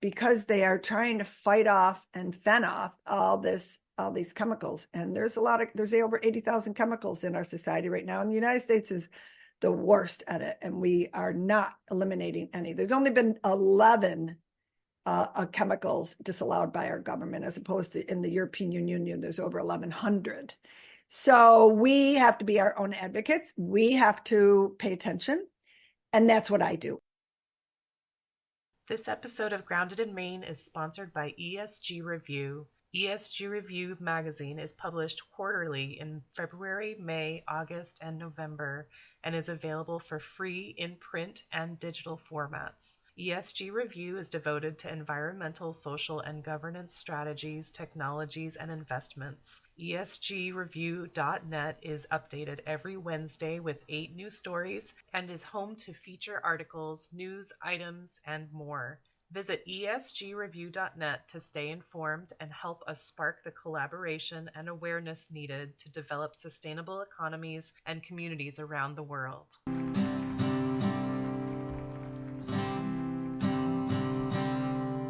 because they are trying to fight off and fend off all these chemicals. And there's over 80,000 chemicals in our society right now. And the United States is the worst at it. And we are not eliminating any. There's only been 11 chemicals disallowed by our government, as opposed to in the European Union, there's over 1,100. So we have to be our own advocates. We have to pay attention. And that's what I do. This episode of Grounded in Maine is sponsored by ESG Review. ESG Review magazine is published quarterly in February, May, August, and November, and is available for free in print and digital formats. ESG Review is devoted to environmental, social, and governance strategies, technologies, and investments. ESGreview.net is updated every Wednesday with 8 new stories and is home to feature articles, news items, and more. Visit esgreview.net to stay informed and help us spark the collaboration and awareness needed to develop sustainable economies and communities around the world.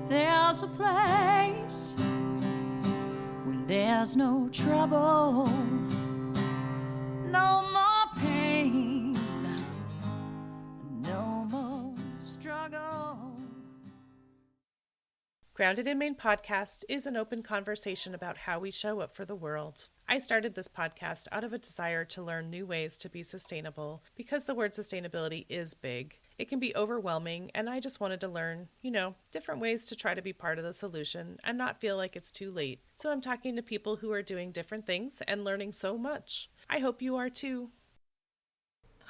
There's a place where there's no trouble, no more pain, no more struggle. Grounded in Maine podcast is an open conversation about how we show up for the world. I started this podcast out of a desire to learn new ways to be sustainable because the word sustainability is big. It can be overwhelming, and I just wanted to learn, different ways to try to be part of the solution and not feel like it's too late. So I'm talking to people who are doing different things and learning so much. I hope you are too.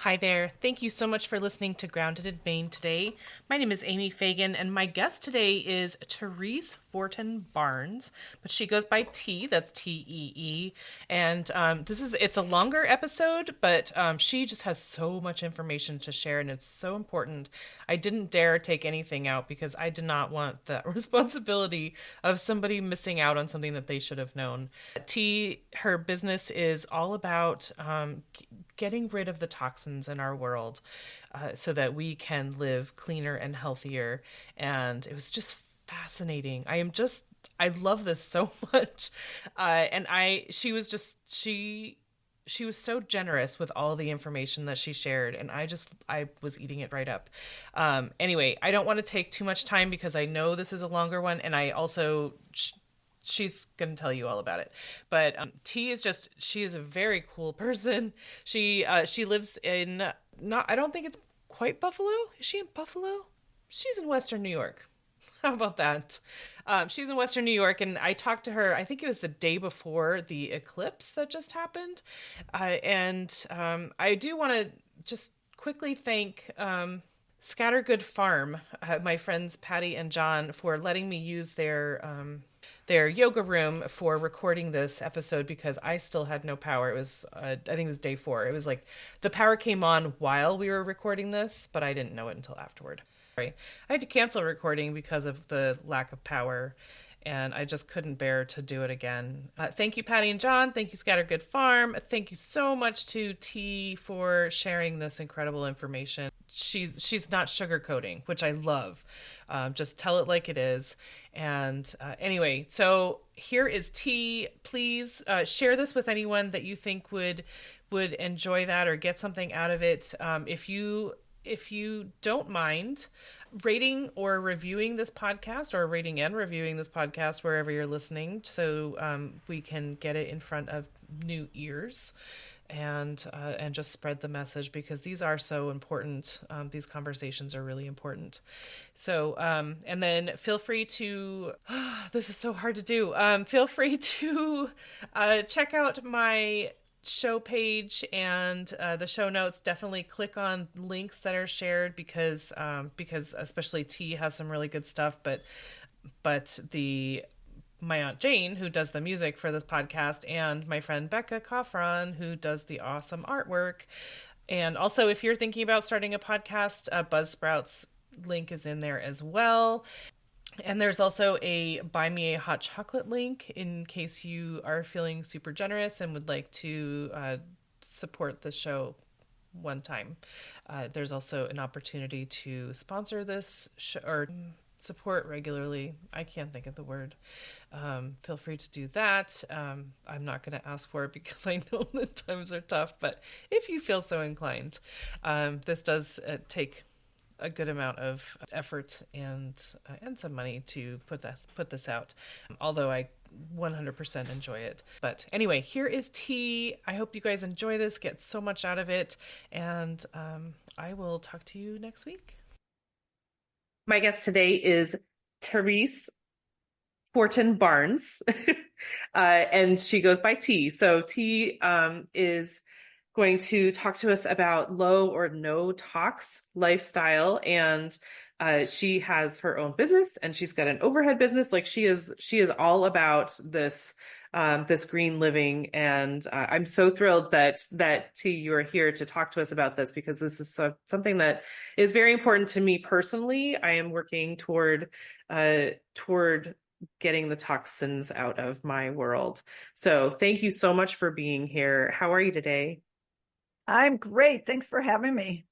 Hi there. Thank you so much for listening to Grounded in Maine today. My name is Amy Fagan, and my guest today is Therese Forton Barnes, but she goes by T, that's T-E-E, and it's a longer episode, but she just has so much information to share, and it's so important. I didn't dare take anything out because I did not want the responsibility of somebody missing out on something that they should have known. T, her business is all about getting rid of the toxins in our world so that we can live cleaner and healthier. And it was just fascinating. I love this so much. She was so generous with all the information that she shared, and I was eating it right up. Anyway, I don't want to take too much time because I know this is a longer one, and I also... she's going to tell you all about it. But T is she is a very cool person. She lives in, I don't think it's quite Buffalo. Is she in Buffalo? She's in Western New York. How about that? She's in Western New York, and I talked to her, I think it was the day before the eclipse that just happened. I do want to just quickly thank Scattergood Farm, my friends Patty and John, for letting me use their yoga room for recording this episode because I still had no power. It was, I think it was day 4. It was like the power came on while we were recording this, but I didn't know it until afterward. I had to cancel recording because of the lack of power, and I just couldn't bear to do it again. Thank you, Patty and John. Thank you, Scattergood Farm. Thank you so much to T for sharing this incredible information. She's not sugarcoating, which I love. Just tell it like it is. And anyway, so here is T. Please share this with anyone that you think would enjoy that or get something out of it. If you don't mind rating or reviewing this podcast, or rating and reviewing this podcast wherever you're listening, so we can get it in front of new ears and just spread the message, because these are so important. These conversations are really important. So, and then feel free to, this is so hard to do. Feel free to check out my show page and the show notes. Definitely click on links that are shared because especially T has some really good stuff, but my Aunt Jane, who does the music for this podcast, and my friend Becca Coffron, who does the awesome artwork. And also, if you're thinking about starting a podcast, Buzzsprout's link is in there as well. And there's also a Buy Me a Hot Chocolate link in case you are feeling super generous and would like to support the show one time. There's also an opportunity to sponsor this or support regularly, I can't think of the word, feel free to do that. I'm not going to ask for it because I know that times are tough, but if you feel so inclined, this does take a good amount of effort and some money to put this out. Although I 100% enjoy it. But anyway, here is tea. I hope you guys enjoy this, get so much out of it, and I will talk to you next week. My guest today is Therese Forton Barnes, and she goes by T. So T is going to talk to us about low or no tox lifestyle, and she has her own business, and she's got an overhead business. Like she is all about this green living, and I'm so thrilled that T, you are here to talk to us about this, because this is something that is very important to me personally. I am working toward getting the toxins out of my world. So thank you so much for being here. How are you today? I'm great. Thanks for having me.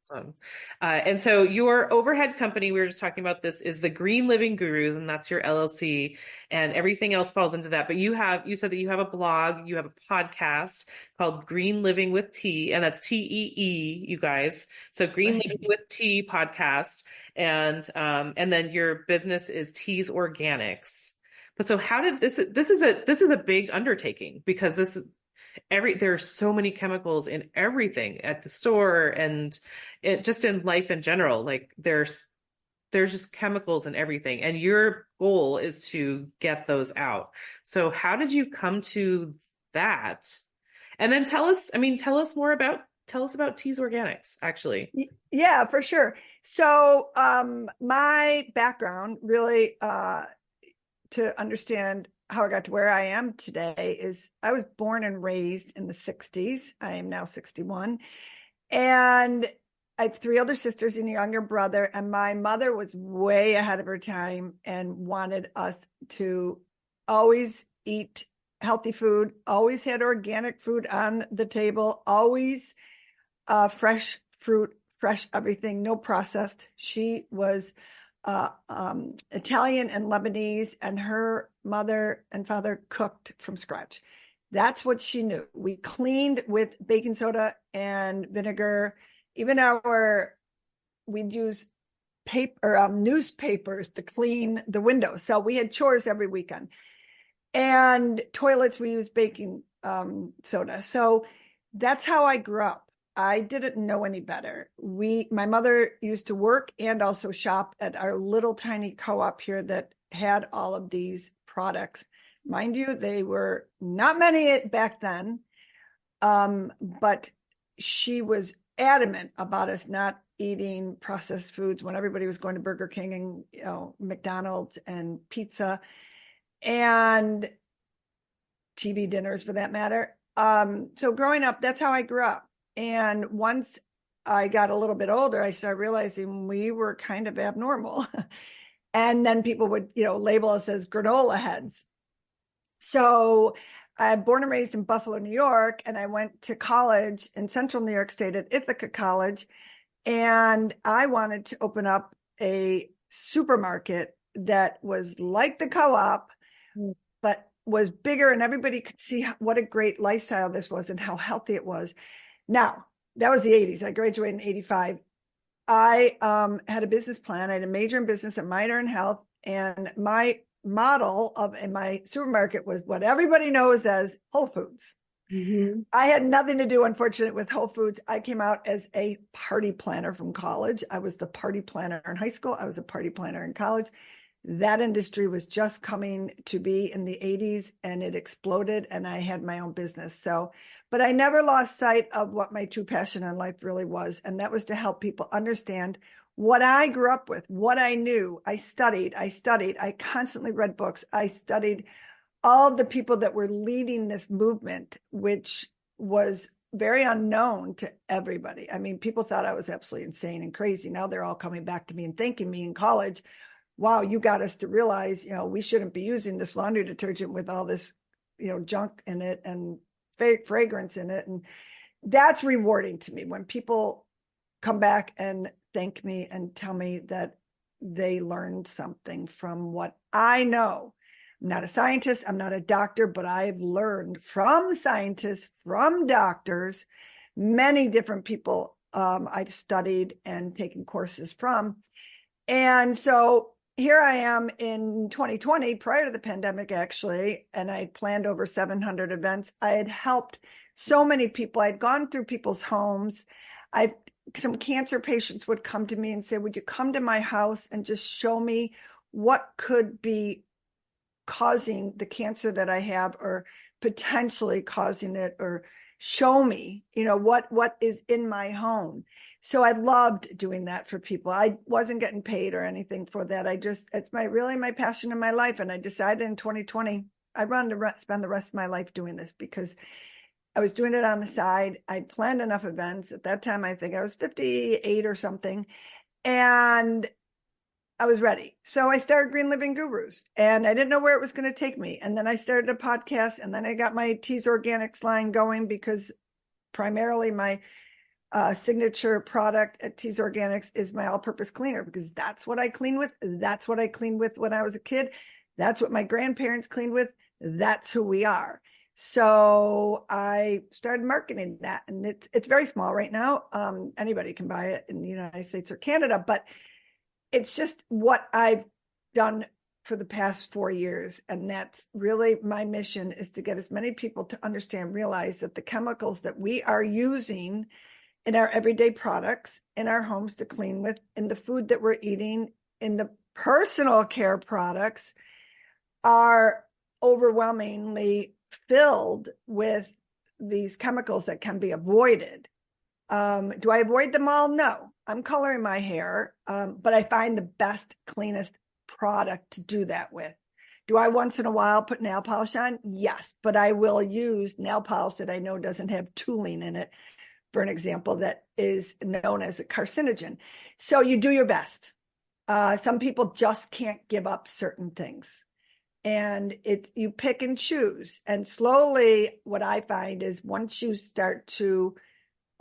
Awesome. And so your overhead company, we were just talking about this, is the Green Living Gurus, and that's your LLC, and everything else falls into that. But you said that you have a blog, you have a podcast called Green Living with Tea, and that's TEE, you guys. So Green Living with Tea podcast. And then your business is Tea's Organics. But so how did this is a big undertaking, because there are so many chemicals in everything at the store, and just in life in general. Like there's just chemicals in everything, and your goal is to get those out. So how did you come to that? And then tell us about Tea's Organics, actually. Yeah, for sure. So my background really to understand how I got to where I am today is I was born and raised in the 60s. I am now 61. And I have 3 older sisters and a younger brother. And my mother was way ahead of her time and wanted us to always eat healthy food, always had organic food on the table, always fresh fruit, fresh everything, no processed. She was Italian and Lebanese, and her mother and father cooked from scratch. That's what she knew. We cleaned with baking soda and vinegar. Even we'd use paper, newspapers to clean the windows. So we had chores every weekend. And toilets, we used baking soda. So that's how I grew up. I didn't know any better. My mother used to work and also shop at our little tiny co-op here that had all of these products. Mind you, they were not many back then, but she was adamant about us not eating processed foods when everybody was going to Burger King and McDonald's and pizza and TV dinners for that matter. So growing up, that's how I grew up. And once I got a little bit older, I started realizing we were kind of abnormal. And then people would, label us as granola heads. So I'm born and raised in Buffalo, New York, and I went to college in central New York State at Ithaca College. And I wanted to open up a supermarket that was like the co-op, but was bigger, and everybody could see what a great lifestyle this was and how healthy it was. Now, that was the 80s. I graduated in 85. I had a business plan. I had a major in business, a minor in health. And my model in my supermarket was what everybody knows as Whole Foods. Mm-hmm. I had nothing to do, unfortunately, with Whole Foods. I came out as a party planner from college. I was the party planner in high school. I was a party planner in college. That industry was just coming to be in the 80s, and it exploded, and I had my own business. But I never lost sight of what my true passion in life really was, and that was to help people understand what I grew up with, what I knew. I studied. I constantly read books. I studied all the people that were leading this movement, which was very unknown to everybody. I mean, people thought I was absolutely insane and crazy. Now they're all coming back to me and thanking me in college. Wow, you got us to realize, we shouldn't be using this laundry detergent with all this, junk in it and fake fragrance in it. And that's rewarding to me when people come back and thank me and tell me that they learned something from what I know. I'm not a scientist, I'm not a doctor, but I've learned from scientists, from doctors, many different people I've studied and taken courses from. And so here I am in 2020, prior to the pandemic, actually, and I planned over 700 events. I had helped so many people. I'd gone through people's homes. Some cancer patients would come to me and say, would you come to my house and just show me what could be causing the cancer that I have, or potentially causing it, or show me, what is in my home. So I loved doing that for people. I wasn't getting paid or anything for that. It's really my passion in my life. And I decided in 2020, I wanted to spend the rest of my life doing this, because I was doing it on the side. I'd planned enough events. At that time, I think I was 58 or something. And I was ready. So I started Green Living Gurus, and I didn't know where it was going to take me. And then I started a podcast, and then I got my Teas Organics line going, because primarily my signature product at Teas Organics is my all-purpose cleaner, because that's what I clean with. That's what I cleaned with when I was a kid. That's what my grandparents cleaned with. That's who we are. So I started marketing that, and it's very small right now. Anybody can buy it in the United States or Canada, but it's just what I've done for the past 4 years. And that's really my mission, is to get as many people to understand, realize that the chemicals that we are using in our everyday products, in our homes to clean with, in the food that we're eating, in the personal care products, are overwhelmingly filled with these chemicals that can be avoided. Do I avoid them all? No. I'm coloring my hair, but I find the best, cleanest product to do that with. Do I once in a while put nail polish on? Yes, but I will use nail polish that I know doesn't have toluene in it, for an example, that is known as a carcinogen. So you do your best. Some people just can't give up certain things. And you pick and choose. And slowly, what I find is, once you start to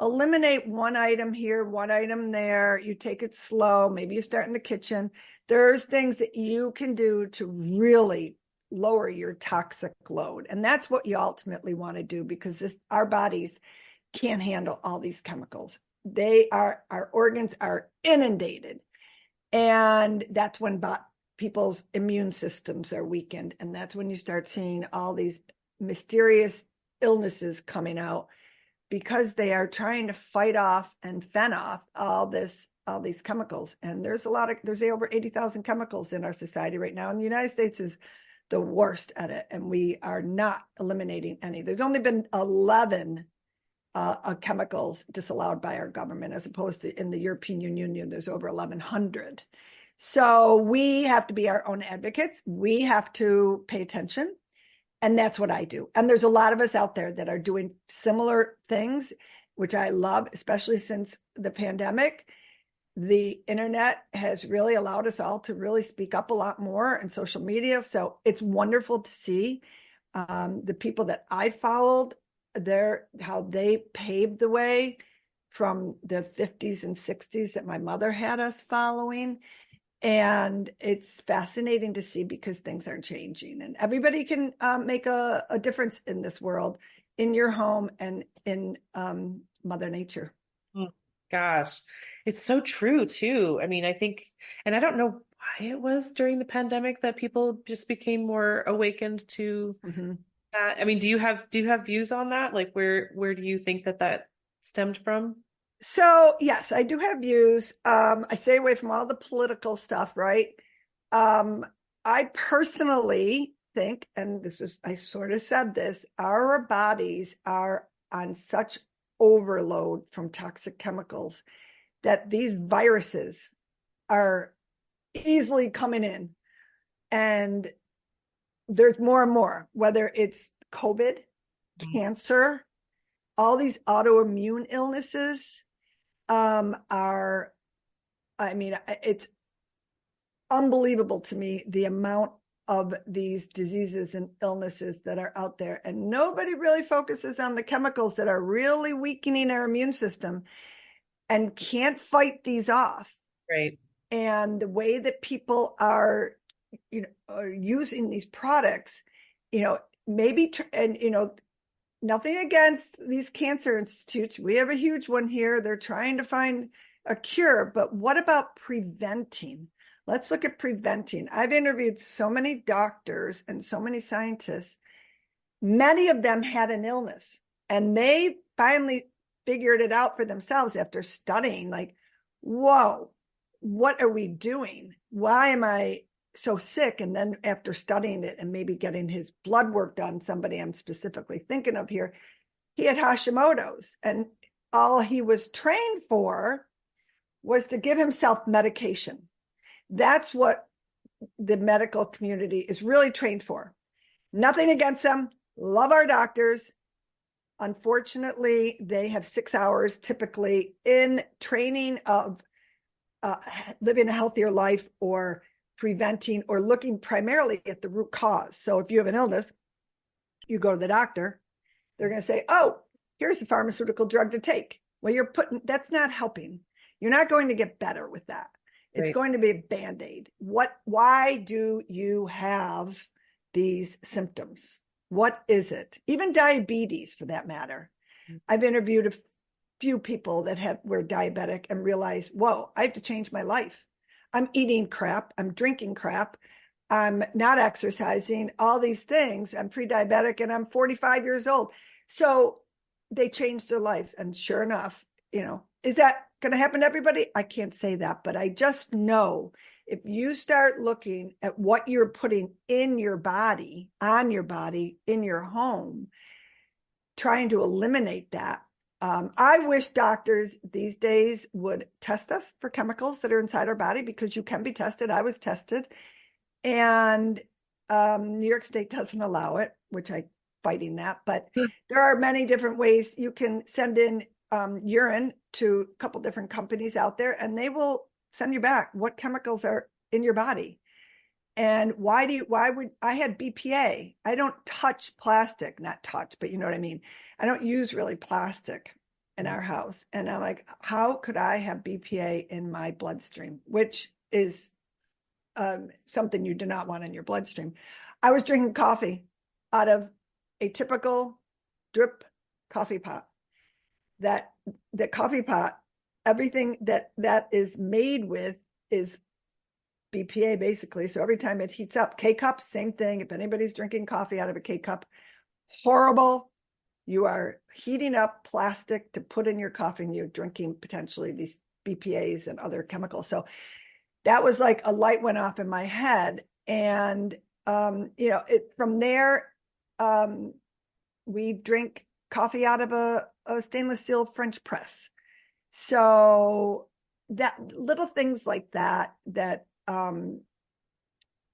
eliminate one item here, one item there, you take it slow, maybe you start in the kitchen, there's things that you can do to really lower your toxic load. And that's what you ultimately want to do, because our bodies can't handle all these chemicals. Our organs are inundated. And that's when people's immune systems are weakened. And that's when you start seeing all these mysterious illnesses coming out, because they are trying to fight off and fend off all these chemicals. And there's over 80,000 chemicals in our society right now. And the United States is the worst at it. And we are not eliminating any. There's only been 11 chemicals disallowed by our government, as opposed to in the European Union, there's over 1,100. So we have to be our own advocates. We have to pay attention. And that's what I do. And there's a lot of us out there that are doing similar things, which I love, especially since the pandemic. The internet has really allowed us all to really speak up a lot more, and social media. So it's wonderful to see the people that I followed, how they paved the way from the 50s and 60s that my mother had us following. And it's fascinating to see, because things are changing, and everybody can make a difference in this world, in your home and in Mother Nature. Gosh, it's so true too. I mean, I think, and I don't know why it was during the pandemic that people just became more awakened to that. I mean, do you have views on that? Like, where do you think that stemmed from? So yes, I do have views. I stay away from all the political stuff, right? I personally think, and I sort of said this, our bodies are on such overload from toxic chemicals that these viruses are easily coming in. And there's more and more, whether it's COVID, cancer, all these autoimmune illnesses it's unbelievable to me, the amount of these diseases and illnesses that are out there. And nobody really focuses on the chemicals that are really weakening our immune system and can't fight these off. Right. and the way that people are, are using these products, maybe, and, nothing against these cancer institutes. We have a huge one here. They're trying to find a cure, but what about preventing? Let's look at preventing. I've interviewed so many doctors and so many scientists. Many of them had an illness, and they finally figured it out for themselves after studying, like, whoa, what are we doing? Why am I so sick? And then after studying it and maybe getting his blood work done, somebody I'm specifically thinking of here, he had Hashimoto's, and all he was trained for was to give himself medication. That's what the medical community is really trained for. Nothing against them. Love our doctors. Unfortunately, they have 6 hours typically in training of living a healthier life or preventing or looking primarily at the root cause. So if you have an illness, you go to the doctor, they're going to say, oh, here's a pharmaceutical drug to take. Well, that's not helping. You're not going to get better with that. It's going to be a Band-Aid. Why do you have these symptoms? What is it? Even diabetes, for that matter. I've interviewed a few people that were diabetic and realized, whoa, I have to change my life. I'm eating crap. I'm drinking crap. I'm not exercising, all these things. I'm pre-diabetic and I'm 45 years old. So they changed their life. And sure enough, is that going to happen to everybody? I can't say that, but I just know if you start looking at what you're putting in your body, on your body, in your home, trying to eliminate that. I wish doctors these days would test us for chemicals that are inside our body, because you can be tested. I was tested, and New York State doesn't allow it, which I'm fighting that. But there are many different ways you can send in urine to a couple different companies out there, and they will send you back what chemicals are in your body. And why would I had BPA? I don't touch plastic, not touch, but you know what I mean? I don't use really plastic in our house. And I'm like, how could I have BPA in my bloodstream, which is something you do not want in your bloodstream. I was drinking coffee out of a typical drip coffee pot. That the coffee pot, everything that is made with is BPA basically. So every time it heats up, K-cup, same thing. If anybody's drinking coffee out of a K-cup, horrible. You are heating up plastic to put in your coffee, and you're drinking potentially these BPAs and other chemicals. So that was like a light went off in my head. And, from there, we drink coffee out of a stainless steel French press. So that little things like that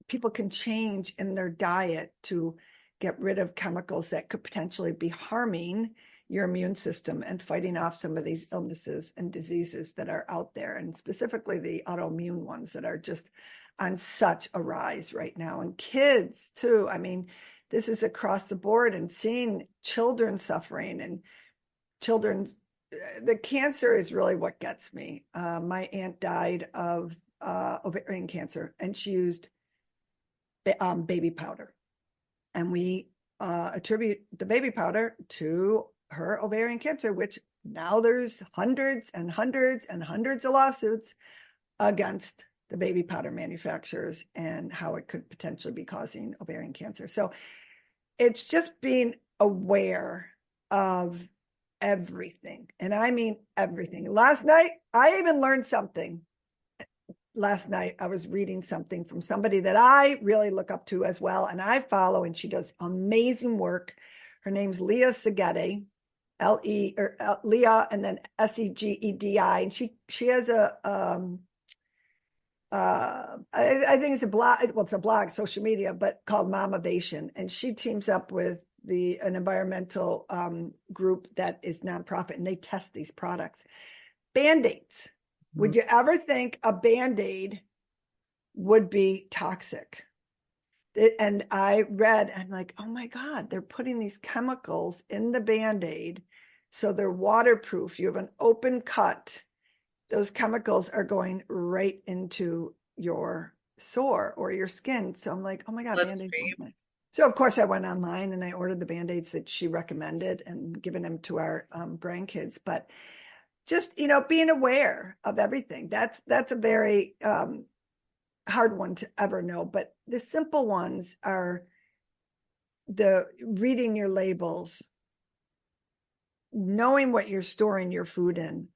people can change in their diet to get rid of chemicals that could potentially be harming your immune system and fighting off some of these illnesses and diseases that are out there, and specifically the autoimmune ones that are just on such a rise right now. And kids too. I mean, this is across the board, and seeing children suffering and the cancer is really what gets me. My aunt died of ovarian cancer, and she used baby powder. And we attribute the baby powder to her ovarian cancer, which now there's hundreds and hundreds and hundreds of lawsuits against the baby powder manufacturers and how it could potentially be causing ovarian cancer. So it's just being aware of everything. And I mean everything. Last night, I even learned something. Last night, I was reading something from somebody that I really look up to as well, and I follow, and she does amazing work. Her name's Leah Segedi, Leah, and then Segedi, and she has I think it's a blog. Well, it's a blog, social media, but called Momavation, and she teams up with an environmental group that is nonprofit, and they test these products. Band-Aids. Would you ever think a Band-Aid would be toxic? And I read, I'm like, oh my God, they're putting these chemicals in the Band-Aid so they're waterproof. You have an open cut. those chemicals are going right into your sore or your skin. So I'm like, oh my God, Band-Aids. So of course I went online and I ordered the Band-Aids that she recommended and given them to our grandkids. But just, being aware of everything. That's a very hard one to ever know. But the simple ones are the reading your labels, knowing what you're storing your food in,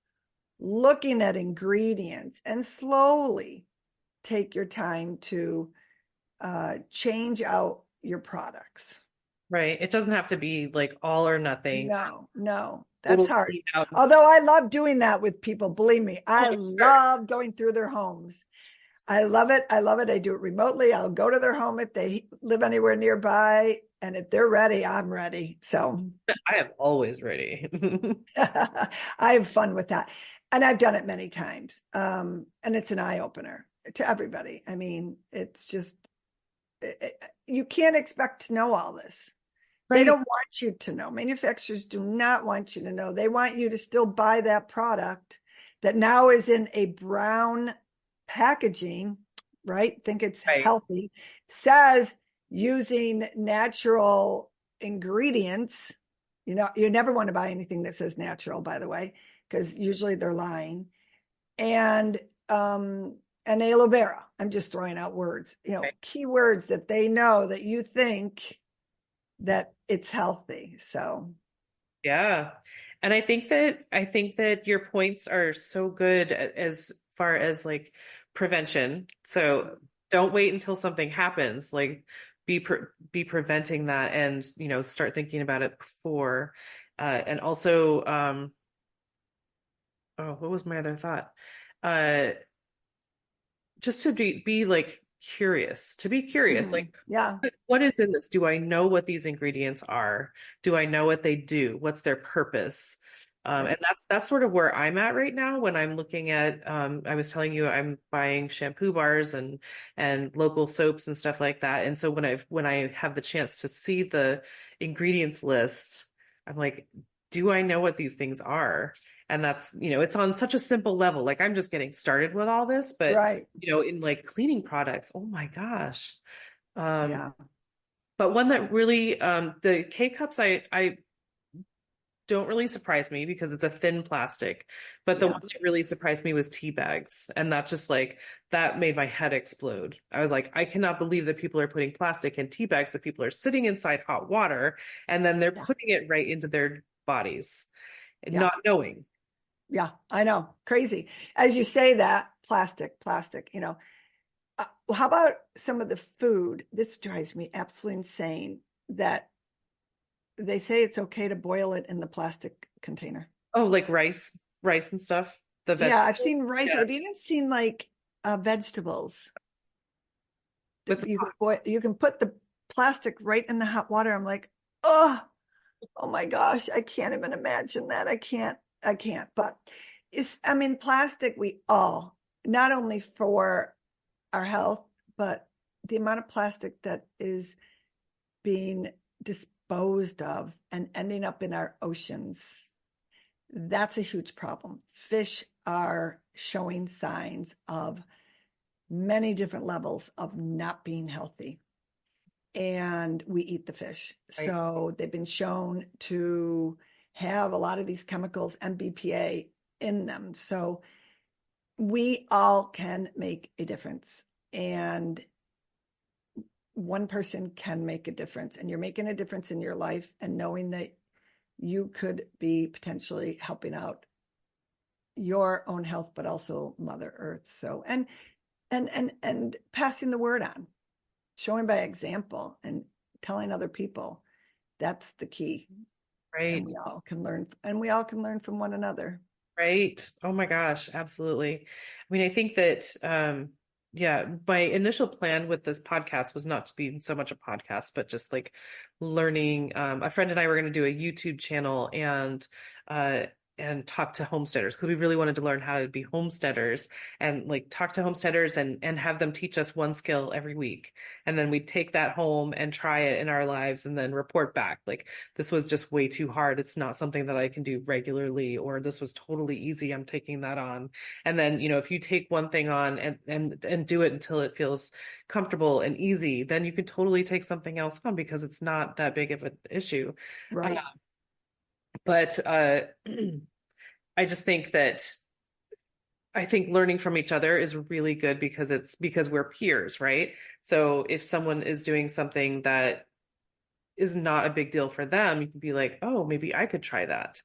looking at ingredients, and slowly take your time to change out your products. Right. It doesn't have to be like all or nothing. No, that's hard. Out. Although I love doing that with people. Believe me, I love going through their homes. I love it. I do it remotely. I'll go to their home if they live anywhere nearby. And if they're ready, I'm ready. So I am always ready. I have fun with that. And I've done it many times. And it's an eye opener to everybody. I mean, it's just, you can't expect to know all this. Right. They don't want you to know. Manufacturers do not want you to know. They want you to still buy that product that now is in a brown packaging, right? Think it's healthy. Says using natural ingredients. You never want to buy anything that says natural, by the way, because usually they're lying. And aloe vera. I'm just throwing out words, keywords that they know that you think that it's healthy. So yeah. And I think that your points are so good as far as like prevention. So don't wait until something happens, like be preventing that and, start thinking about it before. And also, what was my other thought? Just to be like curious, like, yeah, what is in this? Do I know what these ingredients are? Do I know what they do? What's their purpose? And that's sort of where I'm at right now when I'm looking at, I was telling you, I'm buying shampoo bars and local soaps and stuff like that. And so when I have the chance to see the ingredients list, I'm like, do I know what these things are? And that's, it's on such a simple level. Like I'm just getting started with all this, but in like cleaning products, oh my gosh. Yeah. But one that really, the K-cups, I don't really surprise me because it's a thin plastic, but the one that really surprised me was tea bags. And that just like, that made my head explode. I was like, I cannot believe that people are putting plastic in tea bags, that people are sitting inside hot water and then they're putting it right into their bodies and not knowing. Yeah, I know. Crazy. As you say that, plastic, how about some of the food? This drives me absolutely insane that they say it's okay to boil it in the plastic container. Oh, like rice and stuff. Yeah, I've seen rice. Yeah. I've even seen like vegetables. You can put the plastic right in the hot water. I'm like, oh my gosh, I can't even imagine that. I can't. But plastic, we all, not only for our health, but the amount of plastic that is being disposed of and ending up in our oceans, that's a huge problem. Fish are showing signs of many different levels of not being healthy. And we eat the fish. Right. So they've been shown to have a lot of these chemicals and BPA in them. So we all can make a difference. And one person can make a difference. And you're making a difference in your life and knowing that you could be potentially helping out your own health, but also Mother Earth. So, and passing the word on, showing by example and telling other people, that's the key. Right. And we all can learn from one another. Right. Oh my gosh. Absolutely. I think that, my initial plan with this podcast was not to be so much a podcast, but just like learning. A friend and I were going to do a YouTube channel and, and talk to homesteaders because we really wanted to learn how to be homesteaders and like talk to homesteaders and have them teach us one skill every week. And then we'd take that home and try it in our lives and then report back. Like, this was just way too hard. It's not something that I can do regularly, or this was totally easy. I'm taking that on. And then, if you take one thing on and do it until it feels comfortable and easy, then you can totally take something else on because it's not that big of an issue. Right. But I just think that I think learning from each other is really good because we're peers, right? So if someone is doing something that is not a big deal for them, you can be like, oh, maybe I could try that.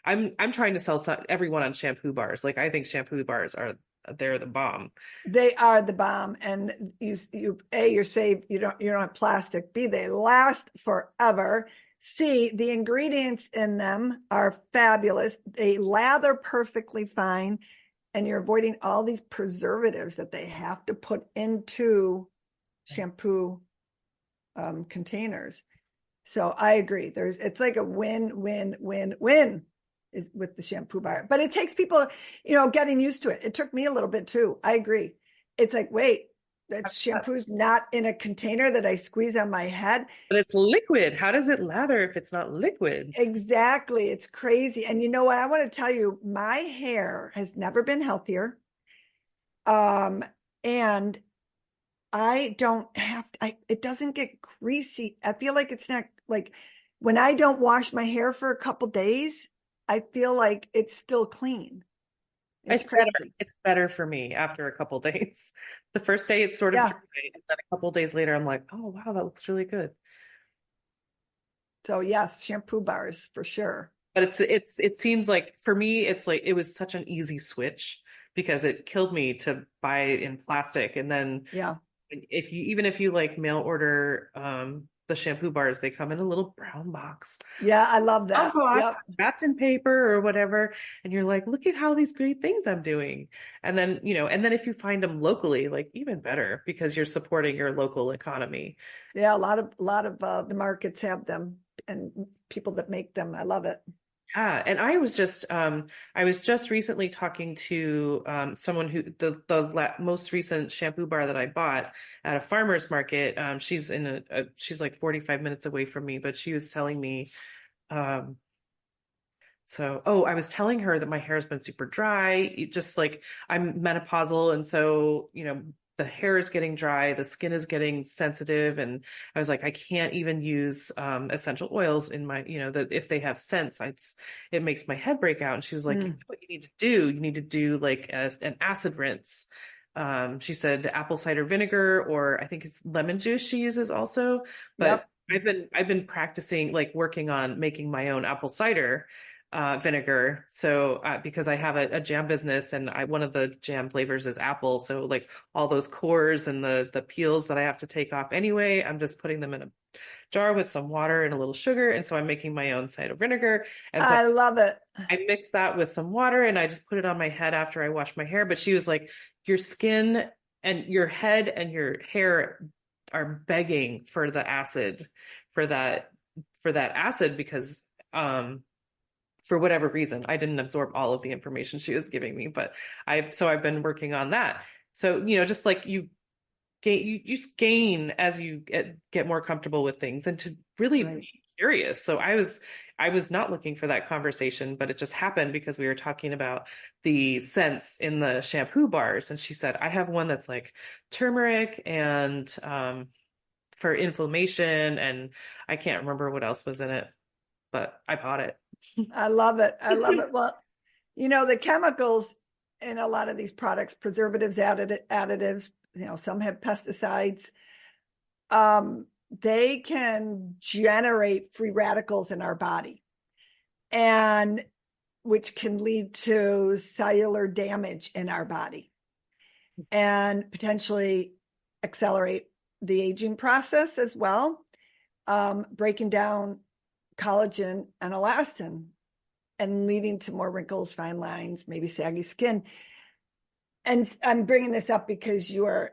I'm trying to sell everyone on shampoo bars. Like, I think shampoo bars they're the bomb. They are the bomb. And you're safe. You don't have plastic. B, they last forever. C, the ingredients in them are fabulous. They lather perfectly fine, and you're avoiding all these preservatives that they have to put into shampoo containers. So I agree. It's like a win is with the shampoo bar, but it takes people, getting used to it. It took me a little bit too. I agree. It's like, wait, that shampoo's not in a container that I squeeze on my head. But it's liquid. How does it lather if it's not liquid? Exactly. It's crazy. And you know what? I want to tell you, my hair has never been healthier. And I don't it doesn't get greasy. I feel like it's not like when I don't wash my hair for a couple days, I feel like it's still clean. It's crazy. It's better for me after a couple days. The first day it's sort of dry, and then a couple days later I'm like, oh wow, that looks really good. So yes, shampoo bars for sure. But it seems like for me it's like it was such an easy switch because it killed me to buy it in plastic, and then if you like mail order the shampoo bars, they come in a little brown box. Yeah, I love that. Yep. Wrapped in paper or whatever. And you're like, look at how these great things I'm doing. And then, if you find them locally, like even better because you're supporting your local economy. Yeah, a lot of the markets have them and people that make them. I love it. Yeah, and I was just recently talking to someone who the most recent shampoo bar that I bought at a farmer's market. She's she's like 45 minutes away from me, but she was telling me, I was telling her that my hair has been super dry, just like I'm menopausal, and so the hair is getting dry, the skin is getting sensitive. And I was like, I can't even use essential oils in my, that if they have scents, it makes my head break out. And she was like, what you need to do like an acid rinse. She said apple cider vinegar, or I think it's lemon juice she uses also. But I've been practicing, like working on making my own apple cider vinegar. So because I have a jam business, and one of the jam flavors is apple. So like all those cores and the peels that I have to take off anyway, I'm just putting them in a jar with some water and a little sugar. And so I'm making my own cider vinegar. And so I love it. I mix that with some water and I just put it on my head after I wash my hair. But she was like, your skin and your head and your hair are begging for the acid, for that acid, because for whatever reason, I didn't absorb all of the information she was giving me, but I've been working on that. So, just like you just gain as you get more comfortable with things, and to really be curious. So I was not looking for that conversation, but it just happened because we were talking about the scents in the shampoo bars. And she said, I have one that's like turmeric and for inflammation, and I can't remember what else was in it, but I bought it. I love it. I love it. Well, the chemicals in a lot of these products, preservatives, additives, some have pesticides. They can generate free radicals in our body, and which can lead to cellular damage in our body and potentially accelerate the aging process as well, breaking down collagen and elastin and leading to more wrinkles, fine lines, maybe saggy skin. And I'm bringing this up because you are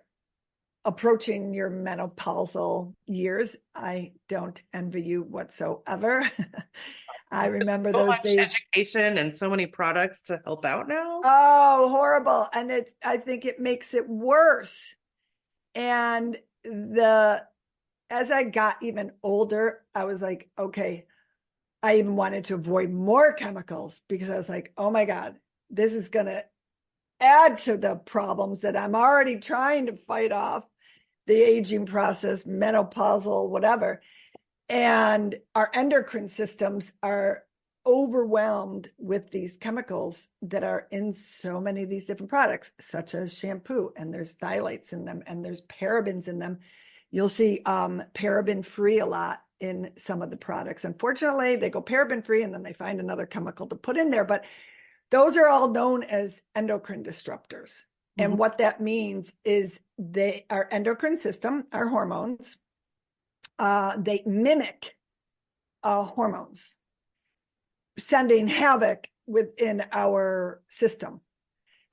approaching your menopausal years. I don't envy you whatsoever. I remember So those much days. education and so many products to help out now. Oh, horrible. And I think it makes it worse. And as I got even older, I was like, okay, I even wanted to avoid more chemicals because I was like, oh my God, this is going to add to the problems that I'm already trying to fight off, the aging process, menopausal, whatever. And our endocrine systems are overwhelmed with these chemicals that are in so many of these different products, such as shampoo, and there's phthalates in them, and there's parabens in them. You'll see paraben free a lot in some of the products. Unfortunately, they go paraben free and then they find another chemical to put in there, but those are all known as endocrine disruptors. And what that means is our endocrine system, our hormones, they mimic hormones, sending havoc within our system.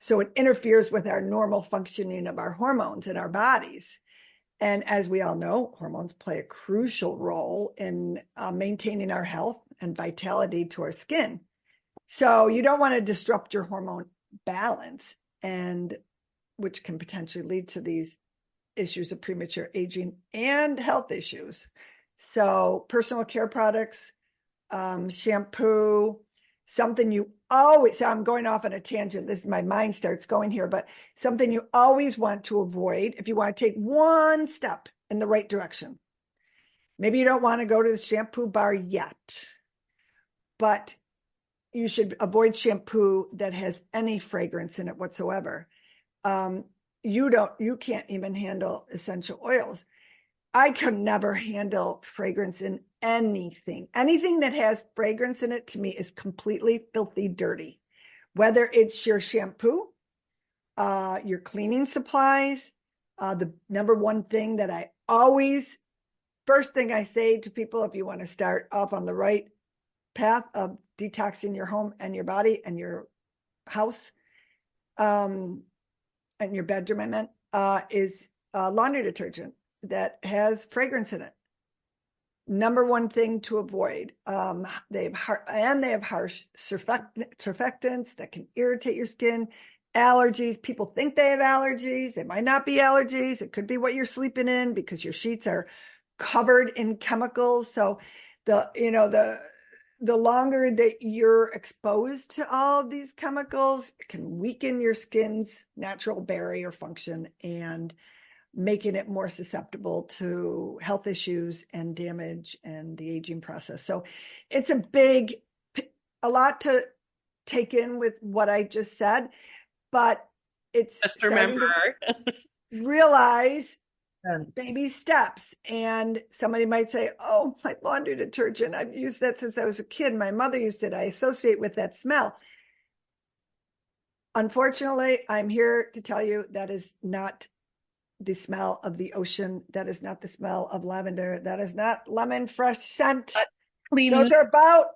So it interferes with our normal functioning of our hormones in our bodies. And as we all know, hormones play a crucial role in maintaining our health and vitality to our skin. So you don't want to disrupt your hormone balance, and which can potentially lead to these issues of premature aging and health issues. So personal care products, shampoo, something you always, so I'm going off on a tangent. This is my mind starts going here, but something you always want to avoid if you want to take one step in the right direction. Maybe you don't want to go to the shampoo bar yet, but you should avoid shampoo that has any fragrance in it whatsoever. You can't even handle essential oils. I could never handle fragrance in anything. Anything that has fragrance in it to me is completely filthy dirty. Whether it's your shampoo, your cleaning supplies, the number one thing that first thing I say to people, if you want to start off on the right path of detoxing your home and your body and your house, and your bedroom, I meant, is laundry detergent that has fragrance in it. Number one thing to avoid. They have harsh surfactants that can irritate your skin. Allergies. People think they have allergies. They might not be allergies. It could be what you're sleeping in because your sheets are covered in chemicals. So the longer that you're exposed to all of these chemicals, it can weaken your skin's natural barrier function and making it more susceptible to health issues and damage and the aging process. So it's a lot to take in with what I just said, but it's starting to realize baby steps. And somebody might say, oh, my laundry detergent, I've used that since I was a kid. My mother used it. I associate with that smell. Unfortunately, I'm here to tell you that is not the smell of the ocean. That is not the smell of lavender. That is not lemon fresh scent. Those are about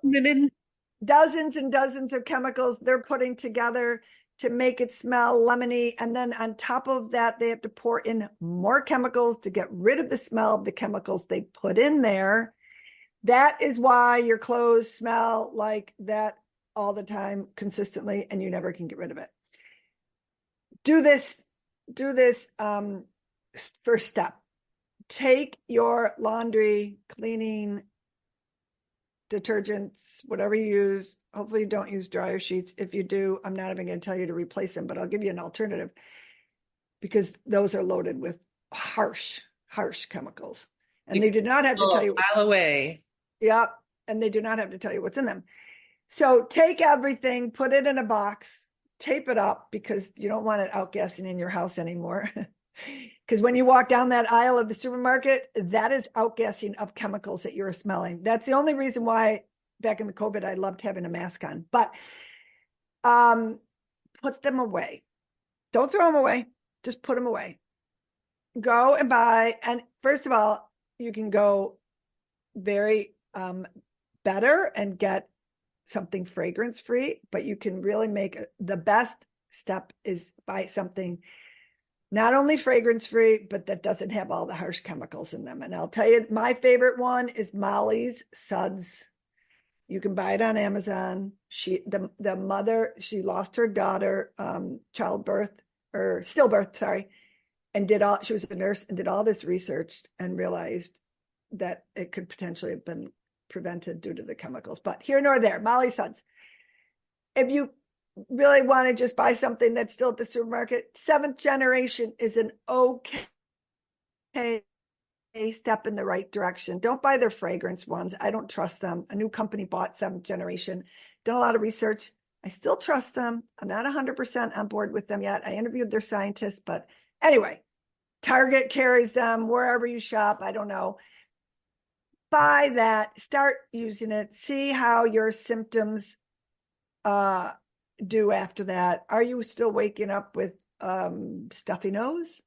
dozens and dozens of chemicals they're putting together to make it smell lemony. And then on top of that, they have to pour in more chemicals to get rid of the smell of the chemicals they put in there. That is why your clothes smell like that all the time, consistently, and you never can get rid of it. Do this first step. Take your laundry, cleaning, detergents, whatever you use. Hopefully you don't use dryer sheets. If you do, I'm not even going to tell you to replace them, but I'll give you an alternative because those are loaded with harsh chemicals. And they do not have to tell you mile away. Yeah. And they do not have to tell you what's in them. So take everything, put it in a box, tape it up because you don't want it outgassing in your house anymore. Because when you walk down that aisle of the supermarket, that is outgassing of chemicals that you're smelling. That's the only reason why back in the COVID, I loved having a mask on. But put them away. Don't throw them away. Just put them away. Go and buy. And first of all, you can go very better and get something fragrance free, but you can really make the best step is buy something not only fragrance free, but that doesn't have all the harsh chemicals in them. And I'll tell you, my favorite one is Molly's Suds. You can buy it on Amazon. The mother, she lost her daughter, childbirth or stillbirth, sorry, and she was a nurse and did all this research and realized that it could potentially have been prevented due to the chemicals. But here nor there, Molly Suds. If you really want to just buy something that's still at the supermarket, 7th generation is an okay step in the right direction. Don't buy their fragrance ones. I don't trust them. A new company bought 7th generation, done a lot of research. I still trust them. I'm not 100% on board with them yet. I interviewed their scientists, but anyway, Target carries them wherever you shop. I don't know. Buy that, start using it, see how your symptoms do after that. Are you still waking up with stuffy nose?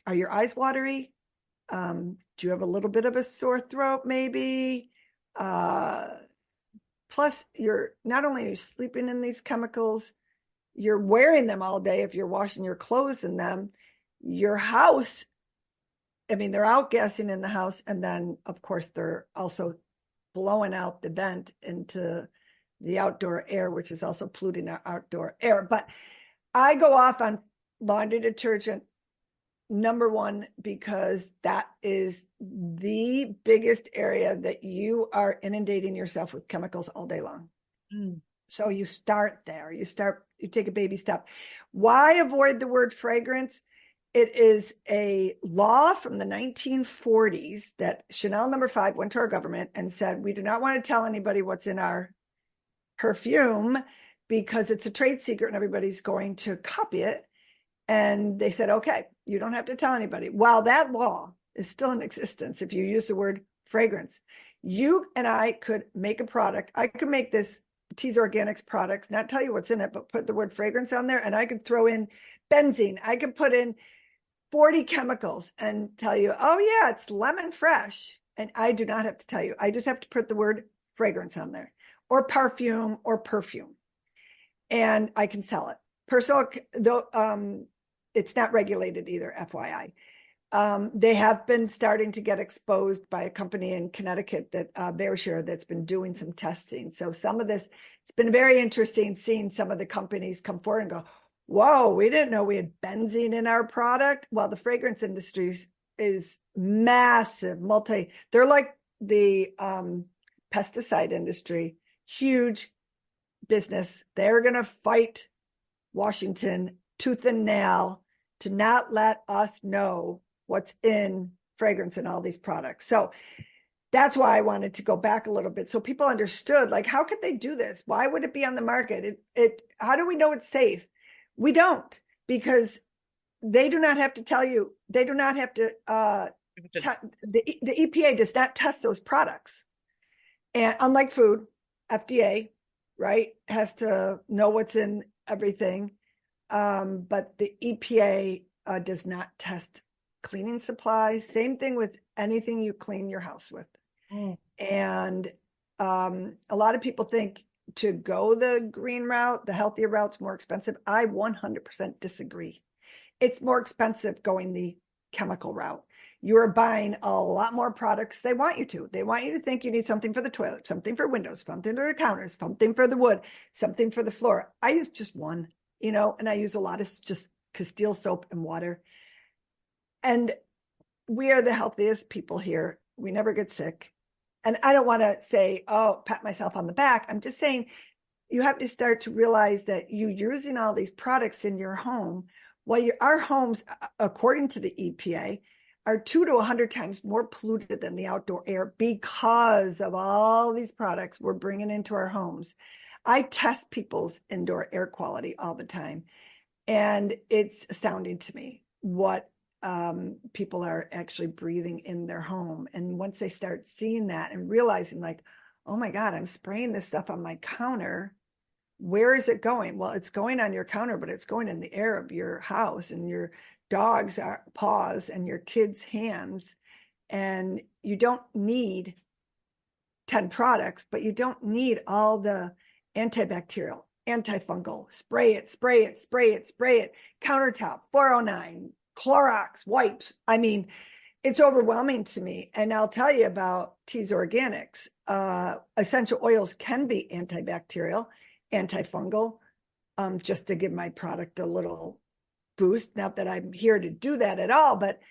Are your eyes watery? Do you have a little bit of a sore throat maybe? Plus, you're not only are you sleeping in these chemicals, you're wearing them all day if you're washing your clothes in them. Your house, I mean, they're outgassing in the house, and then, of course, they're also blowing out the vent into the outdoor air, which is also polluting our outdoor air. But I go off on laundry detergent, number one, because that is the biggest area that you are inundating yourself with chemicals all day long. So you start there. You take a baby step. Why avoid the word fragrance? It is a law from the 1940s that Chanel No. 5 went to our government and said, we do not want to tell anybody what's in our perfume because it's a trade secret and everybody's going to copy it. And they said, okay, you don't have to tell anybody. While that law is still in existence, if you use the word fragrance, you and I could make a product. I could make this Tease Organics products, not tell you what's in it, but put the word fragrance on there. And I could throw in benzene. I could put in 40 chemicals and tell you, oh yeah, it's lemon fresh. And I do not have to tell you. I just have to put the word fragrance on there, or perfume. And I can sell it. Personal, though, it's not regulated either, FYI. They have been starting to get exposed by a company in Connecticut that Bearshare that's been doing some testing. So some of this, it's been very interesting seeing some of the companies come forward and go, whoa, we didn't know we had benzene in our product. Well, the fragrance industry is massive, they're like the pesticide industry, huge business. They're going to fight Washington tooth and nail to not let us know what's in fragrance in all these products. So that's why I wanted to go back a little bit so people understood, like, how could they do this? Why would it be on the market? How do we know it's safe? We don't, because they do not have to tell you. They do not have to. The EPA does not test those products, and unlike food, FDA, right, has to know what's in everything. But the EPA does not test cleaning supplies. Same thing with anything you clean your house with. And a lot of people think to go the green route, the healthier route's more expensive. I 100% disagree. It's more expensive going the chemical route. You're buying a lot more products. They want you to. They want you to think you need something for the toilet, something for windows, something for the counters, something for the wood, something for the floor. I use just one, and I use a lot of just Castile soap and water. And we are the healthiest people here. We never get sick. And I don't want to say, oh, pat myself on the back. I'm just saying you have to start to realize that you're using all these products in your home. Well, our homes, according to the EPA, are 2 to 100 times more polluted than the outdoor air because of all these products we're bringing into our homes. I test people's indoor air quality all the time, and it's astounding to me what people are actually breathing in their home. And once they start seeing that and realizing, like, oh my God, I'm spraying this stuff on my counter. Where is it going? Well, it's going on your counter, but it's going in the air of your house and your dog's paws and your kids' hands. And you don't need 10 products, but you don't need all the antibacterial, antifungal, spray it, countertop, 409, Clorox wipes. I mean, it's overwhelming to me. And I'll tell you about Teas Organics. Essential oils can be antibacterial, antifungal, just to give my product a little boost. Not that I'm here to do that at all, but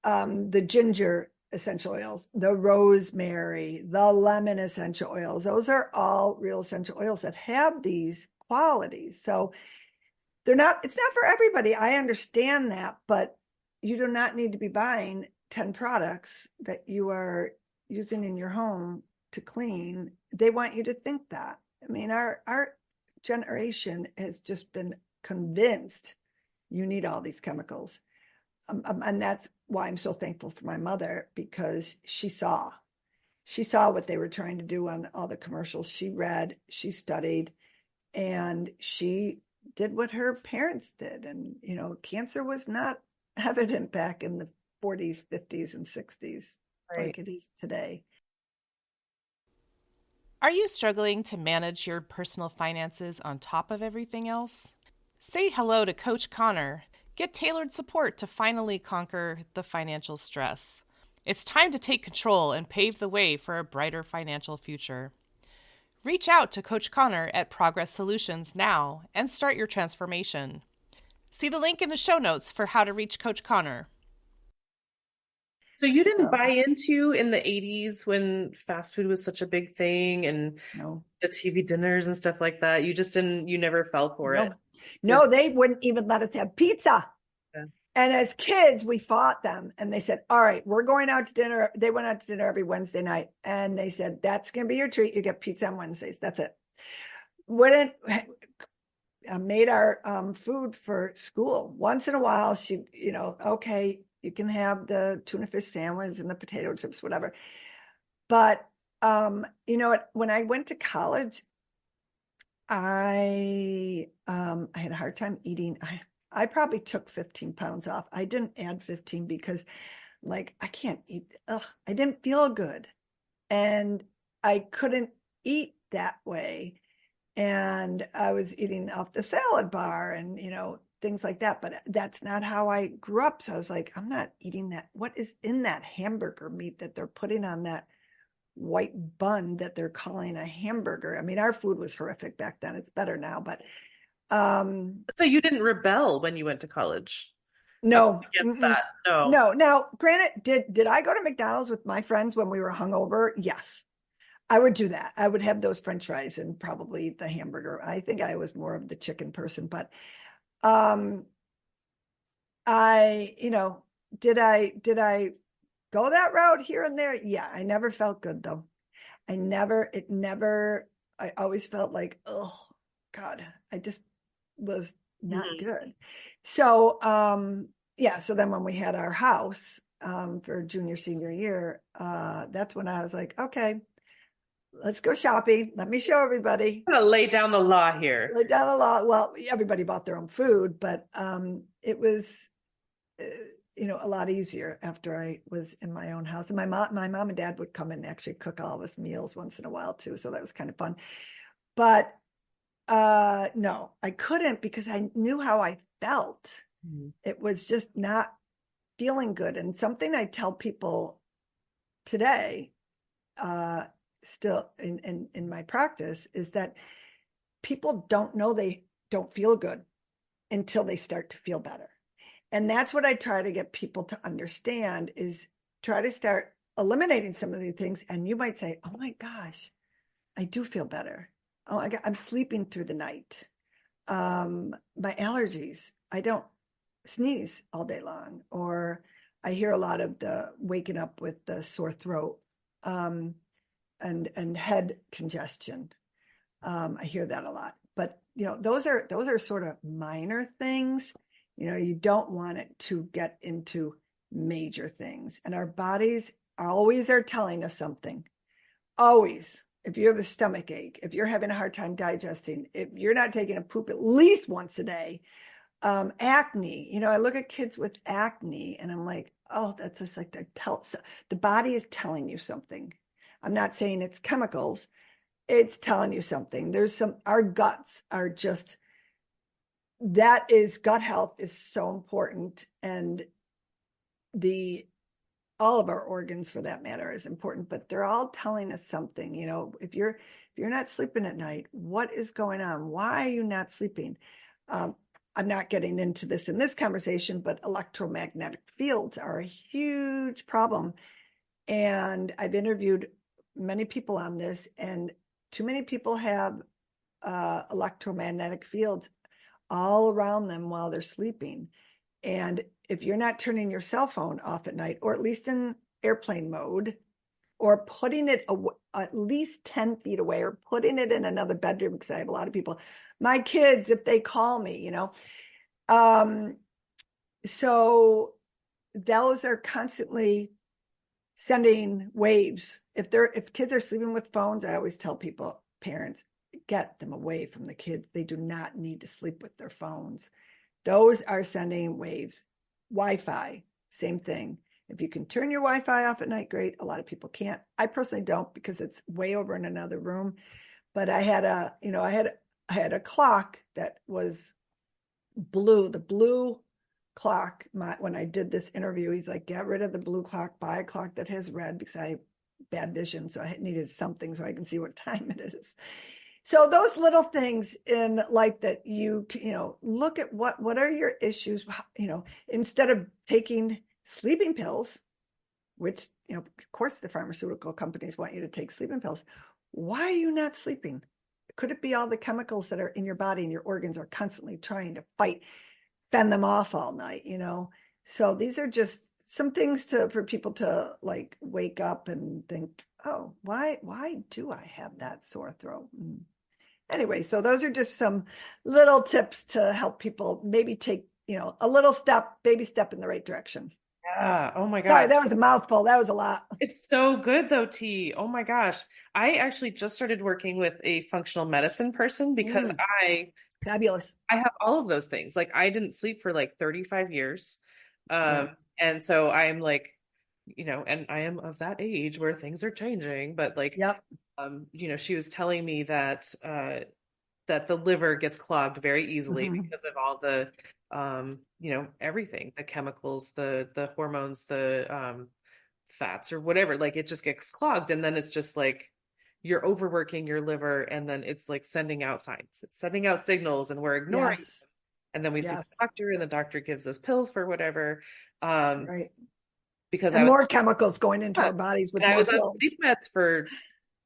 the ginger essential oils, the rosemary, the lemon essential oils, those are all real essential oils that have these qualities. So it's not for everybody. I understand that, but you do not need to be buying 10 products that you are using in your home to clean. They want you to think that. I mean, our generation has just been convinced you need all these chemicals. And that's why I'm so thankful for my mother, because she saw what they were trying to do on all the commercials. She read, she studied, and she did what her parents did. And, cancer was not evident back in the 40s, 50s, and 60s like it is today. Are you struggling to manage your personal finances on top of everything else? Say hello to Coach Connor. Get tailored support to finally conquer the financial stress. It's time to take control and pave the way for a brighter financial future. Reach out to Coach Connor at Progress Solutions now and start your transformation. See the link in the show notes for how to reach Coach Connor. So you didn't buy into in the 80s when fast food was such a big thing and the TV dinners and stuff like that. You never fell for it. No, they wouldn't even let us have pizza. Yeah. And as kids, we fought them and they said, all right, we're going out to dinner. They went out to dinner every Wednesday night. And they said, that's going to be your treat. You get pizza on Wednesdays. That's it. Made our food for school. Once in a while, she, okay, you can have the tuna fish sandwich and the potato chips, whatever. But, when I went to college, I had a hard time eating. I probably took 15 pounds off. I didn't add 15 because I can't eat. I didn't feel good. And I couldn't eat that way. And I was eating off the salad bar and, things like that. But that's not how I grew up. So I was like, I'm not eating that. What is in that hamburger meat that they're putting on that white bun that they're calling a hamburger? I mean, our food was horrific back then. It's better now, but so you didn't rebel when you went to college? No, against that. No. Now, granted, did I go to McDonald's with my friends when we were hungover? Yes, I would do that. I would have those French fries and probably the hamburger. I think I was more of the chicken person, but did I go that route here and there? Yeah, I never felt good though. I always felt like, oh God, I just was not good. So, so then when we had our house, for junior, senior year, that's when I was like, okay, let's go shopping. Let me show everybody. I'm gonna lay down the law here. Lay down the law. Well, everybody bought their own food, but, it was, a lot easier after I was in my own house. And my mom and dad would come and actually cook all of us meals once in a while too. So that was kind of fun. But no, I couldn't because I knew how I felt. Mm-hmm. It was just not feeling good. And something I tell people today, still in my practice, is that people don't know they don't feel good until they start to feel better. And that's what I try to get people to understand, is try to start eliminating some of these things. And you might say, oh my gosh, I do feel better. Oh, I'm sleeping through the night. My allergies, I don't sneeze all day long, or I hear a lot of the waking up with the sore throat, and head congestion. I hear that a lot, but those are sort of minor things. You don't want it to get into major things, and our bodies always are telling us something. Always. If you have a stomach ache, if you're having a hard time digesting, if you're not taking a poop at least once a day, acne, I look at kids with acne and I'm like, oh, that's just like the body is telling you something. I'm not saying it's chemicals. It's telling you something. Our guts are just, gut health is so important. And all of our organs for that matter is important, but they're all telling us something. You know, if you're not sleeping at night, what is going on? Why are you not sleeping? I'm not getting into this in this conversation, but electromagnetic fields are a huge problem. And I've interviewed many people on this, and too many people have electromagnetic fields all around them while they're sleeping. And if you're not turning your cell phone off at night, or at least in airplane mode, or putting it at least 10 feet away, or putting it in another bedroom, because I have a lot of people, my kids, if they call me, you know. So those are constantly sending waves. If kids are sleeping with phones, I always tell people, parents, get them away from the kids. They do not need to sleep with their phones. Those are sending waves. Wi-Fi, same thing. If you can turn your Wi-Fi off at night, great. A lot of people can't. I personally don't, because it's way over in another room. But I had a clock that was blue, the blue clock. When I did this interview, he's like, get rid of the blue clock, buy a clock that has red, because I have bad vision. So I needed something so I can see what time it is. So those little things in life that you know, look at what are your issues, you know, instead of taking sleeping pills, which, you know, of course the pharmaceutical companies want you to take sleeping pills. Why are you not sleeping? Could it be all the chemicals that are in your body and your organs are constantly trying to fend them off all night, you know? So these are just some things for people to like wake up and think, oh, why do I have that sore throat? Anyway, so those are just some little tips to help people maybe take, you know, a little baby step in the right direction. Yeah. Oh my gosh. Sorry, that was a mouthful. That was a lot. It's so good though, T. Oh my gosh. I actually just started working with a functional medicine person because Fabulous. I have all of those things. Like I didn't sleep for like 35 years. And so I'm like, you know, and I am of that age where things are changing, but like, you know, she was telling me that that the liver gets clogged very easily because of all the you know, everything, the chemicals, the hormones, the fats or whatever, like it just gets clogged, and then it's just like you're overworking your liver, and then it's like sending out signs, it's sending out signals, and we're ignoring them. And then we see the doctor, and the doctor gives us pills for whatever. Right. Because more chemicals going into our bodies with more pills. I was on sleep meds for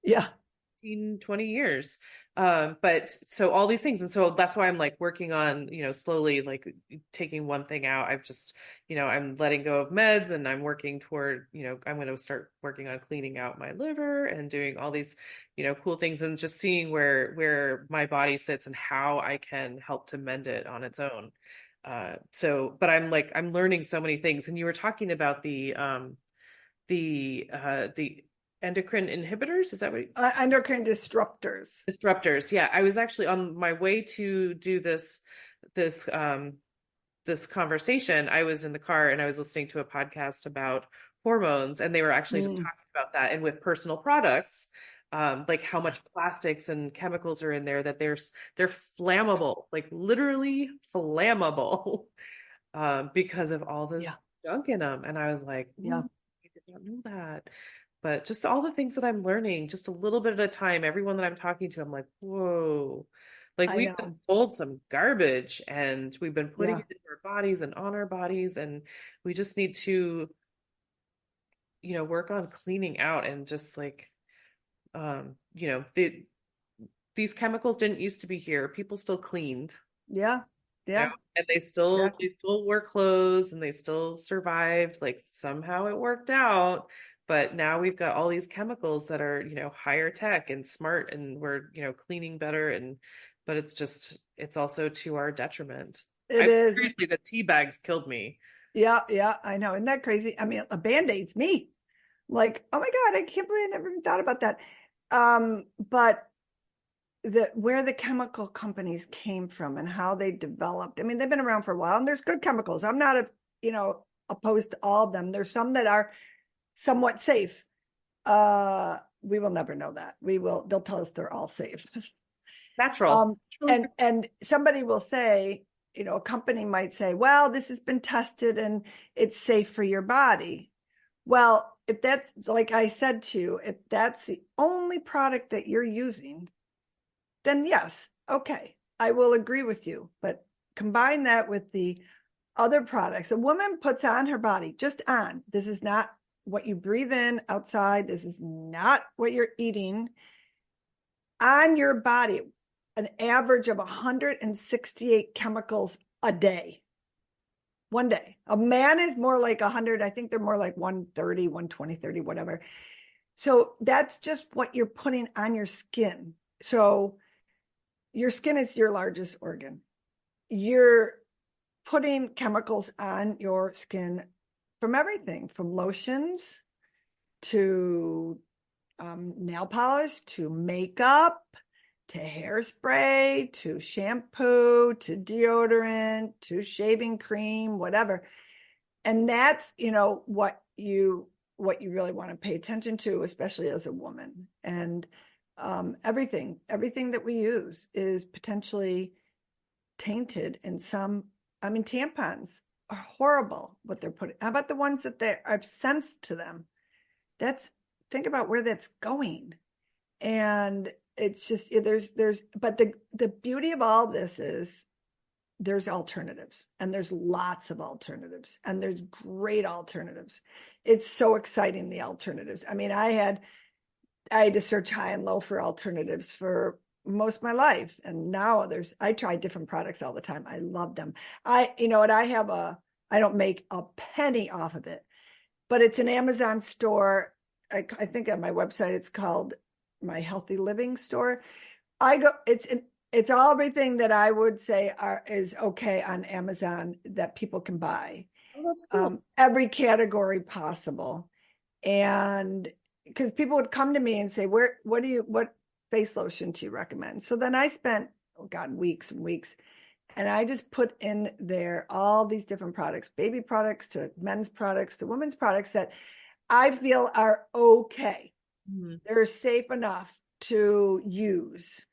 15, 20 years. But so all these things. And so that's why I'm like working on, you know, slowly like taking one thing out. I've just, you know, I'm letting go of meds, and I'm working toward, you know, I'm going to start working on cleaning out my liver and doing all these, you know, cool things, and just seeing where my body sits and how I can help to mend it on its own. But I'm learning so many things. And you were talking about the endocrine inhibitors. Is that what? Endocrine disruptors. Disruptors. Yeah. I was actually on my way to do this conversation. I was in the car and I was listening to a podcast about hormones, and they were actually just talking about that. And with personal products, like how much plastics and chemicals are in there, that they're flammable, like literally flammable, because of all the junk in them. And I was like, I did not know that. But just all the things that I'm learning, just a little bit at a time, everyone that I'm talking to, I'm like, whoa, like we've been told some garbage, and we've been putting it into our bodies and on our bodies. And we just need to, you know, work on cleaning out, and just like, you know, these chemicals didn't used to be here. People still cleaned. You know? And they still wore clothes, and they still survived. Like somehow it worked out. But now we've got all these chemicals that are, you know, higher tech and smart, and we're, you know, cleaning better. But it's also to our detriment. It is. Seriously, the tea bags killed me. Yeah, I know. Isn't that crazy? I mean, a Band-Aid's me. Like, oh my God, I can't believe I never even thought about that. But where the chemical companies came from and how they developed. I mean, they've been around for a while, and there's good chemicals. I'm not opposed to all of them. There's some that are somewhat safe. We will never know that. They'll tell us they're all safe. Natural. And somebody will say, you know, a company might say, well, this has been tested and it's safe for your body. Well, if that's, like I said to you, if that's the only product that you're using, then yes, okay, I will agree with you. But combine that with the other products a woman puts on her body, just on. This is not what you breathe in outside. This is not what you're eating. On your body, an average of 168 chemicals a day. One day. A man is more like 100. I think they're more like 130, 120, 30, whatever. So that's just what you're putting on your skin. So your skin is your largest organ. You're putting chemicals on your skin from everything, from lotions to nail polish to makeup to hairspray to shampoo to deodorant to shaving cream, whatever. And that's, what you really want to pay attention to, especially as a woman. And everything that we use is potentially tainted in some. I mean, tampons are horrible what they're putting. How about the ones that I've sensed to them? Think about where that's going. And it's just, but the beauty of all this is there's alternatives, and there's lots of alternatives, and there's great alternatives. It's so exciting, the alternatives. I mean, I had to search high and low for alternatives for most of my life. And now I try different products all the time. I love them. I don't make a penny off of it, but it's an Amazon store. I think on my website, it's called my Healthy Living store. It's all everything that I would say is okay on Amazon that people can buy. Oh, that's cool. Every category possible. And because people would come to me and say, what face lotion do you recommend? So then I spent, weeks and weeks, and I just put in there all these different products, baby products to men's products to women's products that I feel are okay. Mm-hmm. They're safe enough to use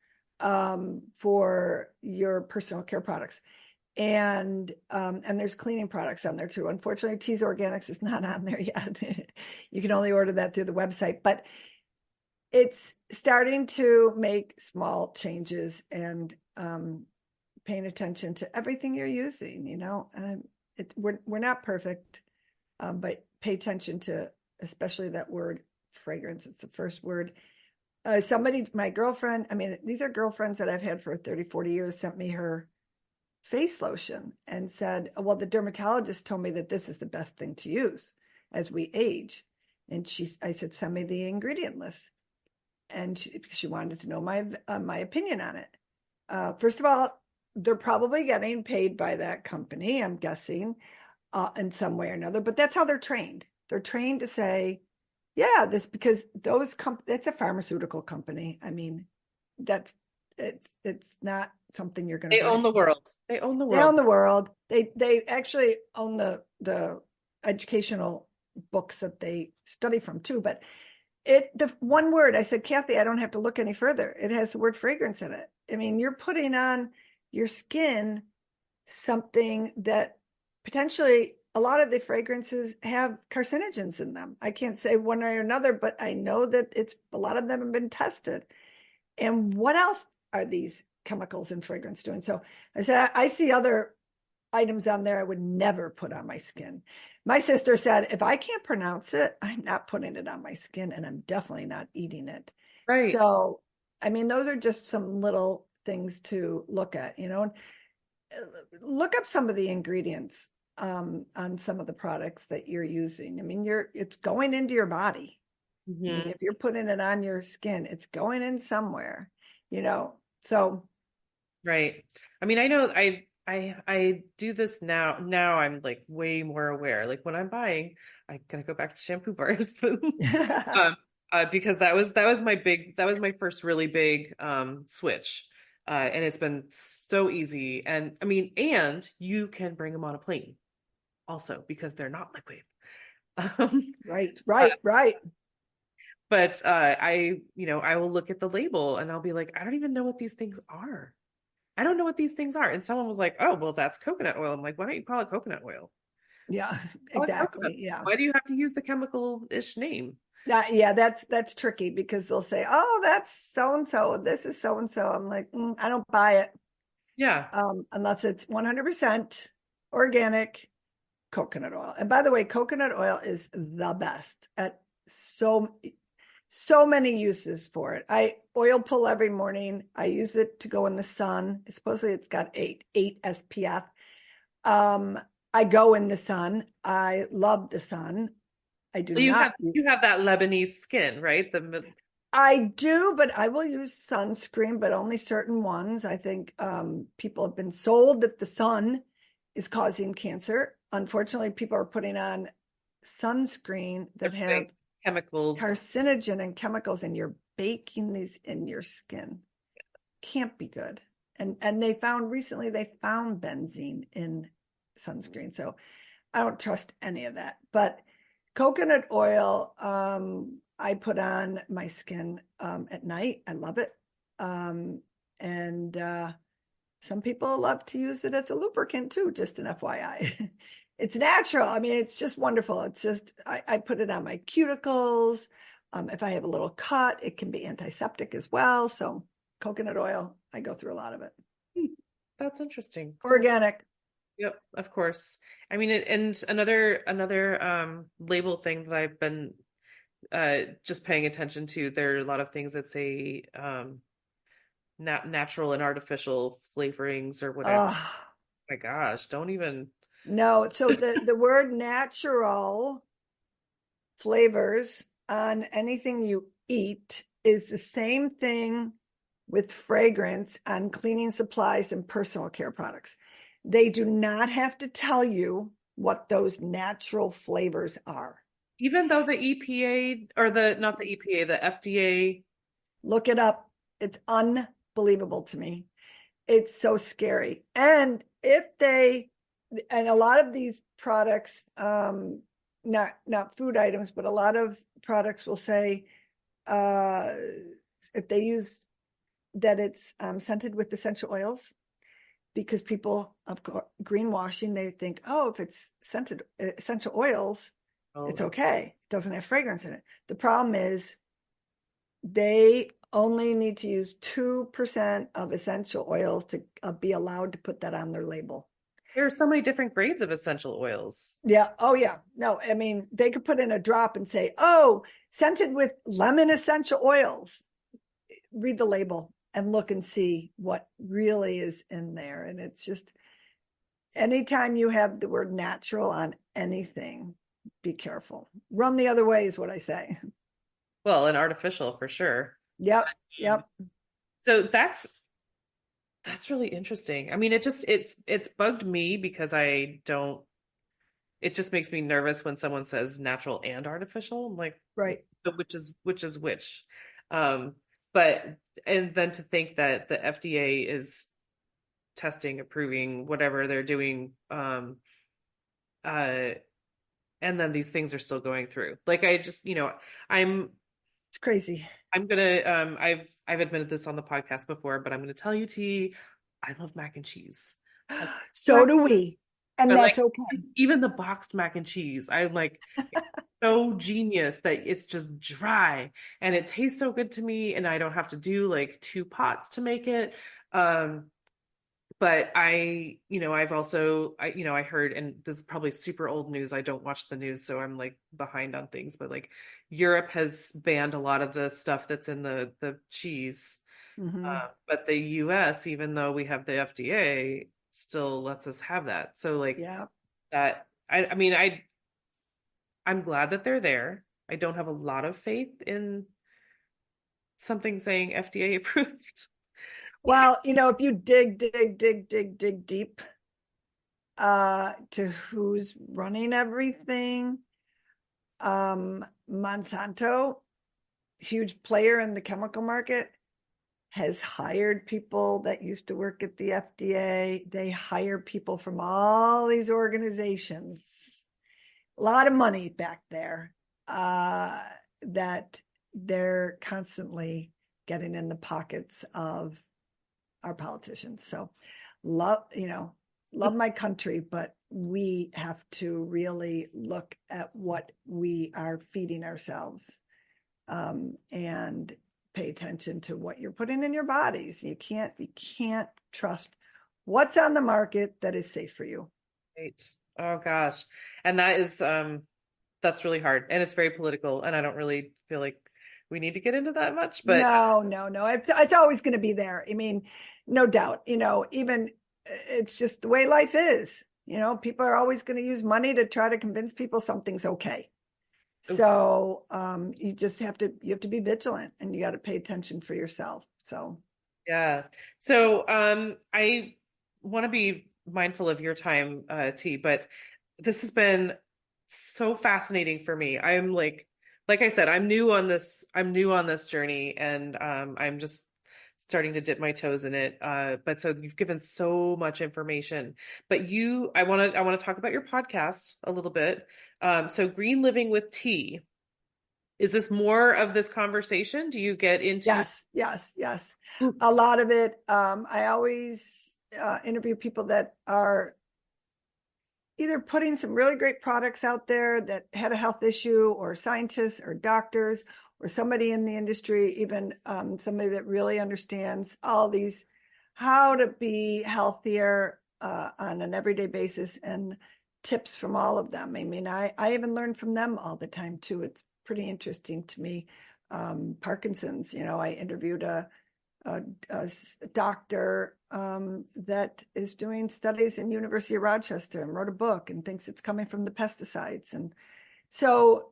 for your personal care products. And there's cleaning products on there too. Unfortunately, Tease Organics is not on there yet. You can only order that through the website, but it's starting to make small changes and paying attention to everything you're using. We're not perfect, but pay attention to especially that word fragrance. It's the first word. My girlfriend, these are girlfriends that I've had for 30, 40 years, sent me her face lotion and said, well, the dermatologist told me that this is the best thing to use as we age. And I said, send me the ingredient list. And she wanted to know my opinion on it. First of all, they're probably getting paid by that company, I'm guessing, in some way or another, but that's how they're trained. They're trained to say, yeah, because it's a pharmaceutical company. I mean, it's not something you're going to. They own the world. They own the world. They own the world. They actually own the educational books that they study from too. But the one word I said, Kathy, I don't have to look any further. It has the word fragrance in it. I mean, you're putting on your skin something that potentially a lot of the fragrances have carcinogens in them. I can't say one way or another, but I know that a lot of them have been tested. And what else are these chemicals in fragrance doing? So I said, I see other items on there I would never put on my skin. My sister said, if I can't pronounce it, I'm not putting it on my skin, and I'm definitely not eating it. Right. So, those are just some little things to look at, look up some of the ingredients on some of the products that you're using. It's going into your body. Mm-hmm. If you're putting it on your skin, it's going in somewhere, so. Right. I know I do this now. Now I'm like way more aware. Like when I'm buying, I gotta go back to shampoo bars, because that was my first really big switch. And it's been so easy. And and you can bring them on a plane also because they're not liquid. Right. But I will look at the label and I'll be like, I don't even know what these things are. I don't know what these things are. And someone was like, oh, well, that's coconut oil. I'm like, why don't you call it coconut oil? Yeah, Oh, I love that. exactly. Yeah. Why do you have to use the chemical-ish name? Yeah, that's tricky because they'll say, "Oh, that's so and so. This is so and so." I'm like, I don't buy it Yeah. unless it's 100% organic coconut oil. And by the way, coconut oil is the best at so many uses for it. I oil pull every morning. I use it to go in the sun. Supposedly it's got eight SPF. I go in the sun. I love the sun. I do Well, not. you have that Lebanese skin, right? I do, but I will use sunscreen, but only certain ones. I think people have been sold that the sun is causing cancer. Unfortunately, people are putting on sunscreen that have chemicals. carcinogen and chemicals, and you're baking these in your skin. Can't be good. And they found recently benzene in sunscreen. So I don't trust any of that. But coconut oil, I put on my skin at night. I love it. And some people love to use it as a lubricant too, just an FYI. It's natural. I mean, it's just wonderful. It's just, I put it on my cuticles. If I have a little cut, it can be antiseptic as well. So coconut oil, I go through a lot of it. That's interesting. Cool. Organic. Yep, of course. I mean, and another label thing that I've been just paying attention to, there are a lot of things that say natural and artificial flavorings or whatever. Oh, My gosh, don't even. no. So the word natural flavors on anything you eat is the same thing with fragrance on cleaning supplies and personal care products. They do not have to tell you what those natural flavors are. Even though the EPA or not the EPA, the FDA. Look it up. It's unbelievable to me. It's so scary. And a lot of these products, not food items, but a lot of products will say, if they use that it's scented with essential oils, because people, of course, greenwashing, they think, oh, if it's scented essential oils, it's okay. It doesn't have fragrance in it. The problem is they only need to use 2% of essential oils to be allowed to put that on their label. There are so many different grades of essential oils. Yeah. Oh, yeah. No, I mean, they could put in a drop and say, oh, scented with lemon essential oils. Read the label and look and see what really is in there. And it's just, anytime you have the word natural on anything, be careful. Run the other way is what I say. Well, and artificial for sure. Yep. So that's really interesting. I mean, it's bugged me because it just makes me nervous when someone says natural and artificial. I'm like, right. So which is which? But and then to think that the FDA is testing, approving whatever they're doing, and then these things are still going through. Like I just, it's crazy. I'm gonna I've admitted this on the podcast before, but I'm gonna tell you, T, I love mac and cheese. So do we. And but that's like, okay. Even the boxed mac and cheese, I'm like, it's so genius that it's just dry and it tastes so good to me, and I don't have to do like 2 pots to make it. But I've also, I heard, and this is probably super old news. I don't watch the news, so I'm like behind on things, but like Europe has banned a lot of the stuff that's in the cheese. But the US, even though we have the FDA, still lets us have that. So like that, I mean, I'm glad that they're there. I don't have a lot of faith in something saying FDA approved. Well, if you dig deep to who's running everything, Monsanto, huge player in the chemical market, has hired people that used to work at the FDA. They hire people from all these organizations. A lot of money back there that they're constantly getting in the pockets of our politicians. So love my country, but we have to really look at what we are feeding ourselves, and pay attention to what you're putting in your bodies. You can't trust what's on the market that is safe for you. Right. Oh gosh. And that's really hard. And it's very political. And I don't really feel like we need to get into that much, but No. It's always going to be there. I mean, no doubt, even it's just the way life is. People are always going to use money to try to convince people something's okay. So you have to be vigilant, and you got to pay attention for yourself. So yeah. So I want to be mindful of your time, T, but this has been so fascinating for me. I'm like I said, I'm new on this journey, and I'm just starting to dip my toes in it. But so you've given so much information. But I want to talk about your podcast a little bit. So Green Living with T. Is this more of this conversation? Do you get into? Yes. A lot of it. I always interview people that are either putting some really great products out there that had a health issue, or scientists or doctors, or somebody in the industry, even somebody that really understands all these, how to be healthier on an everyday basis, and tips from all of them. I mean, I even learn from them all the time too. It's pretty interesting to me. Parkinson's, I interviewed a doctor that is doing studies in University of Rochester, and wrote a book and thinks it's coming from the pesticides. And so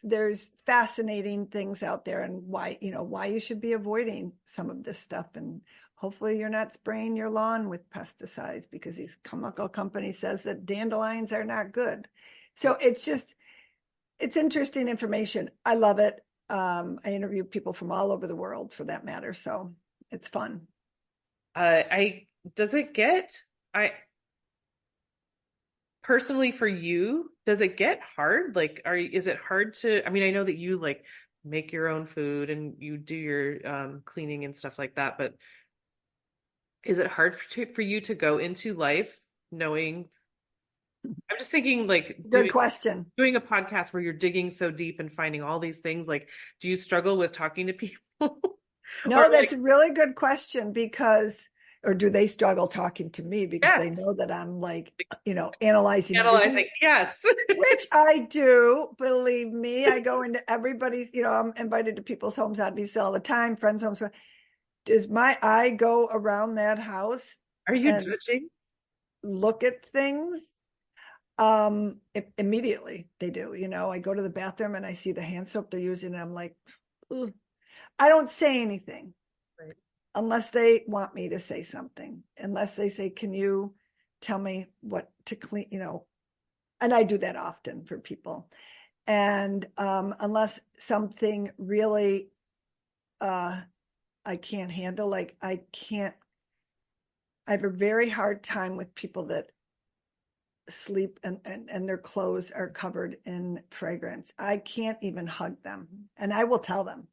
there's fascinating things out there, and why you should be avoiding some of this stuff. And hopefully you're not spraying your lawn with pesticides, because these chemical companies says that dandelions are not good. So it's interesting information. I love it. I interview people from all over the world, for that matter. So it's fun. Personally, for you, does it get hard? Is it hard to, I mean, I know that you make your own food and you do your cleaning and stuff like that, but is it hard for you to go into life knowing? I'm just thinking, Good question. Doing a podcast where you're digging so deep and finding all these things, do you struggle with talking to people? No, that's a really good question, or do they struggle talking to me because they know that I'm analyzing everything? Yes. Which I do, believe me. I go into everybody's, I'm invited to people's homes, obviously, all the time, friends' homes. Does my eye go around that house? Are you judging? Look at things? Immediately they do. I go to the bathroom and I see the hand soap they're using, and I'm like, ugh. I don't say anything. Right. Unless they want me to say something, unless they say, can you tell me what to clean, and I do that often for people. And unless something really I can't handle, I have a very hard time with people that sleep and their clothes are covered in fragrance. I can't even hug them, and I will tell them,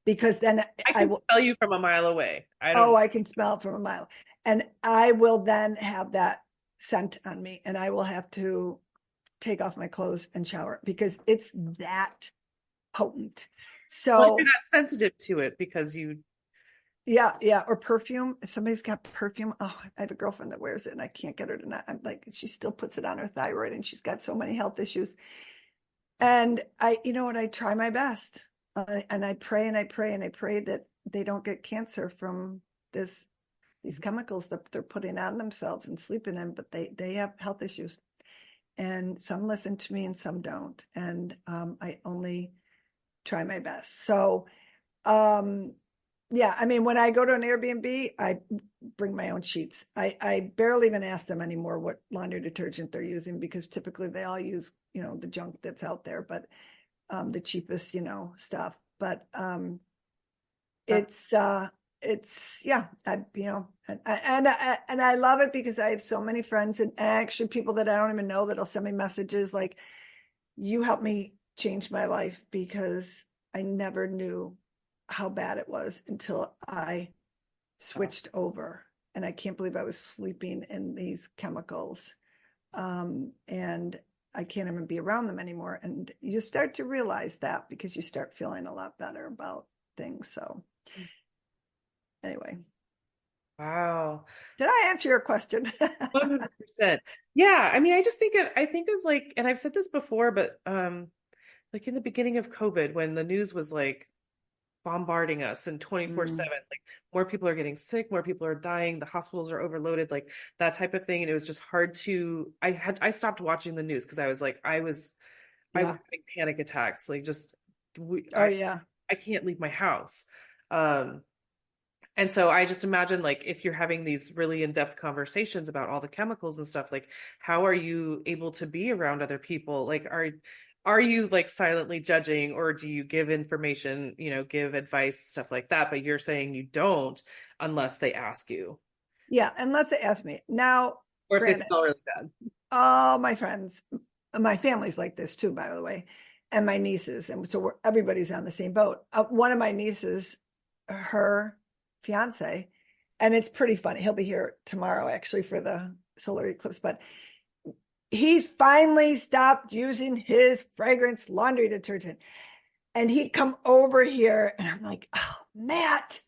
because then I will tell you from a mile away. I can smell it from a mile, and I will then have that scent on me, and I will have to take off my clothes and shower, because it's that potent. So you're not sensitive to it because you. Yeah. Or perfume. If somebody's got perfume, I have a girlfriend that wears it, and I can't get her to not. I'm like, she still puts it on her thyroid, and she's got so many health issues. And I try my best, and I pray and I pray and I pray that they don't get cancer from these chemicals that they're putting on themselves and sleeping in. But they have health issues, and some listen to me and some don't. And I only try my best. So. Yeah, I mean, when I go to an Airbnb, I bring my own sheets. I barely even ask them anymore what laundry detergent they're using, because typically they all use, the junk that's out there, but the cheapest, stuff. But it's yeah, and I love it, because I have so many friends, and actually people that I don't even know that'll send me messages like, you helped me change my life, because I never knew how bad it was until I switched over, and I can't believe I was sleeping in these chemicals. And I can't even be around them anymore. And you start to realize that because you start feeling a lot better about things. So anyway, Wow. did I answer your question? 100%. Yeah. I mean, I think of like, and I've said this before, but like in the beginning of COVID, when the news was like bombarding us and 24/7, like more people are getting sick, more people are dying, the hospitals are overloaded, like that type of thing. And it was just hard to, I stopped watching the news because I was like, I was Yeah. having panic attacks, like just, Oh yeah. I can't leave my house. Um, and so I just imagine like if you're having these really in-depth conversations about all the chemicals and stuff, like how are you able to be around other people? Like are you like silently judging, or do you give information, give advice, stuff like that, but you're saying you don't unless they ask you? Yeah. Unless they ask me. Now, Or if they granted, smell really bad. all my friends, my family's like this too, by the way, and my nieces. And so everybody's on the same boat. One of my nieces, her fiance, and it's pretty funny. He'll be here tomorrow actually for the solar eclipse, but he's finally stopped using his fragrance laundry detergent. And he'd come over here and I'm like, oh, Matt,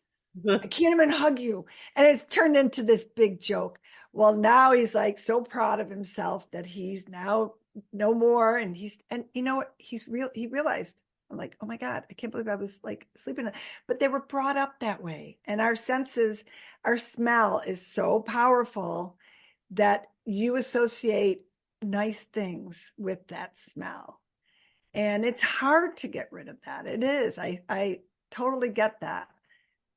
I can't even hug you. And it's turned into this big joke. Well, now he's like so proud of himself that he's now no more. And you know what? He realized, I'm like, oh my God, I can't believe I was like sleeping. But they were brought up that way. And our senses, our smell is so powerful that you associate nice things with that smell. And it's hard to get rid of that. It is. I totally get that.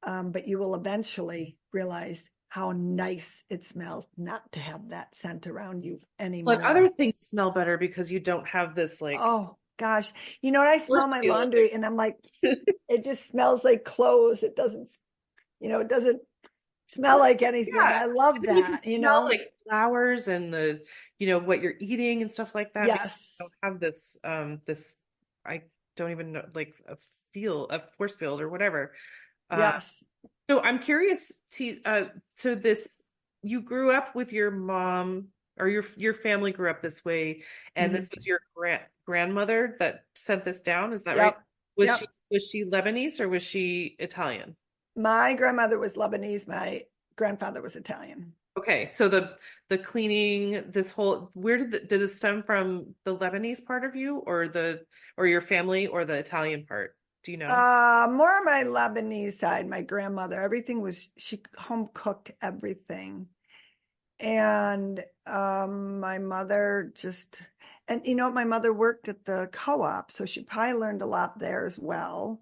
But you will eventually realize how nice it smells not to have that scent around you anymore. But other things smell better because you don't have this like Oh gosh. You know what? I smell my feeling. laundry and I'm like, it just smells like clothes. It doesn't smell like anything. Yeah. I love that, Smell like flowers and the, what you're eating and stuff like that. Because Yes. you don't have this, I don't even know, like a force field or whatever. Yes. So I'm curious so you grew up with your mom, or your family grew up this way, and this was your grandmother that sent this down. Is that right? Yep. Was she Lebanese or was she Italian? My grandmother was Lebanese. My grandfather was Italian. Okay, so the cleaning, where did it stem from, the Lebanese part of you or your family, or the Italian part? Do you know? More on my Lebanese side, my grandmother, she home cooked everything. And my mother my mother worked at the co-op, so she probably learned a lot there as well,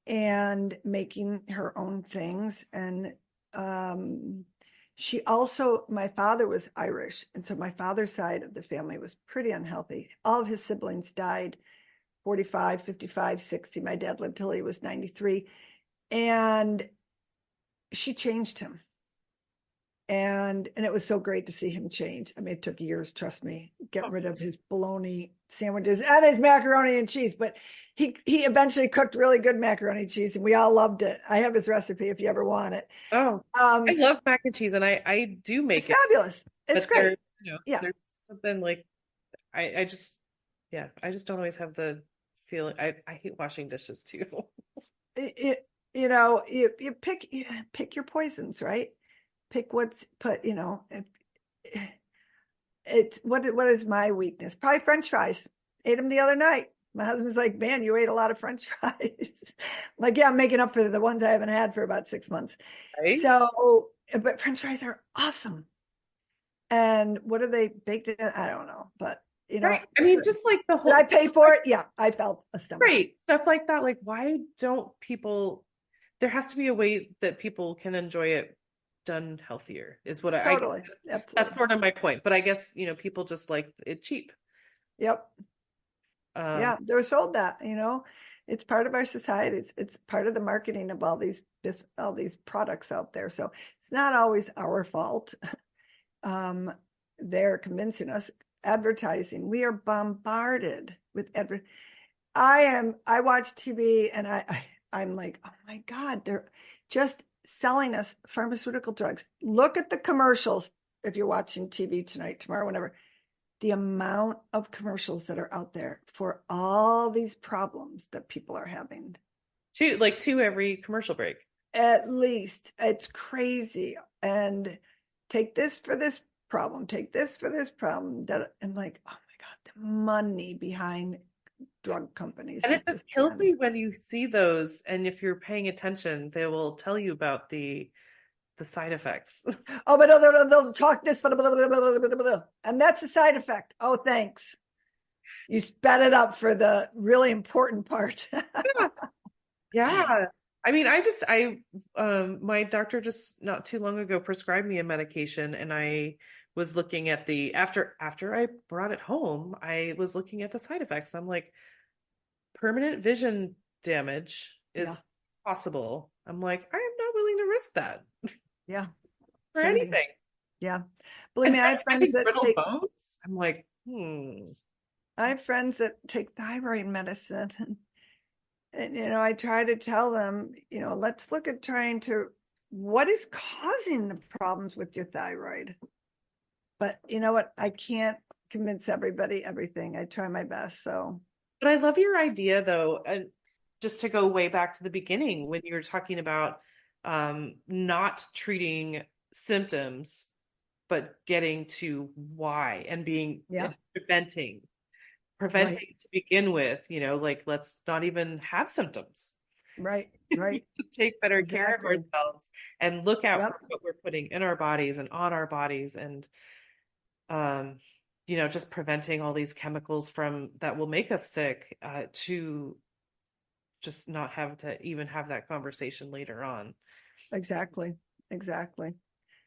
and making her own things. And my father was Irish, and so my father's side of the family was pretty unhealthy. All of his siblings died 45, 55, 60. My dad lived till he was 93. And she changed him. And it was so great to see him change. I mean, it took years, trust me, get rid of his bologna sandwiches and his macaroni and cheese. But he eventually cooked really good macaroni and cheese, and we all loved it. I have his recipe if you ever want it. Oh, I love mac and cheese, and I do make it. Fabulous. It's great. There's something like I just don't always have the feeling. I hate washing dishes too. You pick your poisons, right? Pick what's put, it's what is my weakness? Probably French fries. Ate them the other night. My husband's like, man, you ate a lot of French fries. I'm like, yeah, I'm making up for the ones I haven't had for about 6 months. Right? So, but French fries are awesome. And what are they baked in? I don't know, but right. I mean, just like the whole. Did I pay for it? Yeah, I felt a stomach. Right. Stuff like that. Like, why don't people? There has to be a way that people can enjoy it done healthier. Is what Totally. That's sort of my point. But I guess people just like it cheap. Yep. Yeah, they're sold that. It's part of our society. It's part of the marketing of all these products out there. So it's not always our fault. They're convincing us. Advertising. We are bombarded with I watch TV and I'm like, oh my God, they're just selling us pharmaceutical drugs. Look at the commercials if you're watching TV tonight, tomorrow, whenever. the amount of commercials that are out there for all these problems that people are having. Two every commercial break. At least. It's crazy. And take this for this problem, take this for this problem. That I'm like, oh my God, the money behind drug companies And is it just just kills me when you see those, and if you're paying attention, they will tell you about the side effects. Oh, but they'll talk this, blah, blah, blah, blah, blah, blah, and that's a side effect. Oh, thanks. You sped it up for the really important part. Yeah. I mean, my doctor just not too long ago prescribed me a medication, and I was looking at after I brought it home, I was looking at the side effects. I'm like, permanent vision damage is possible. I'm like, I am not willing to risk that Yeah. for Crazy. anything. Yeah. Believe me, I have friends that brittle take bones. I'm like, I have friends that take thyroid medicine, and I try to tell them, let's look at what is causing the problems with your thyroid. But you know what? I can't convince everybody everything. I try my best. So, but I love your idea though, and just to go way back to the beginning when you were talking about not treating symptoms, but getting to why and and preventing right. to begin with, like let's not even have symptoms. Right. Just take better care of Exactly. ourselves and look out Yep. for what we're putting in our bodies and on our bodies, and just preventing all these chemicals from that will make us sick, to just not have to even have that conversation later on. Exactly.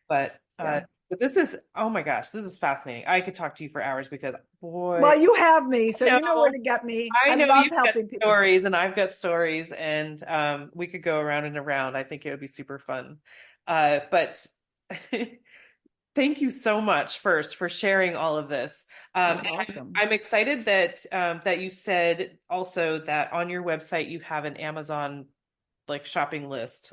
But Yeah. but this is, oh my gosh, this is fascinating. I could talk to you for hours because boy, Well, you have me, so you know where know, to get me. I I know love you've got helping people. stories and I've got stories, and we could go around and around. I think it would be super fun. But thank you so much first for sharing all of this. You're welcome. I'm excited that you said also that on your website you have an Amazon like shopping list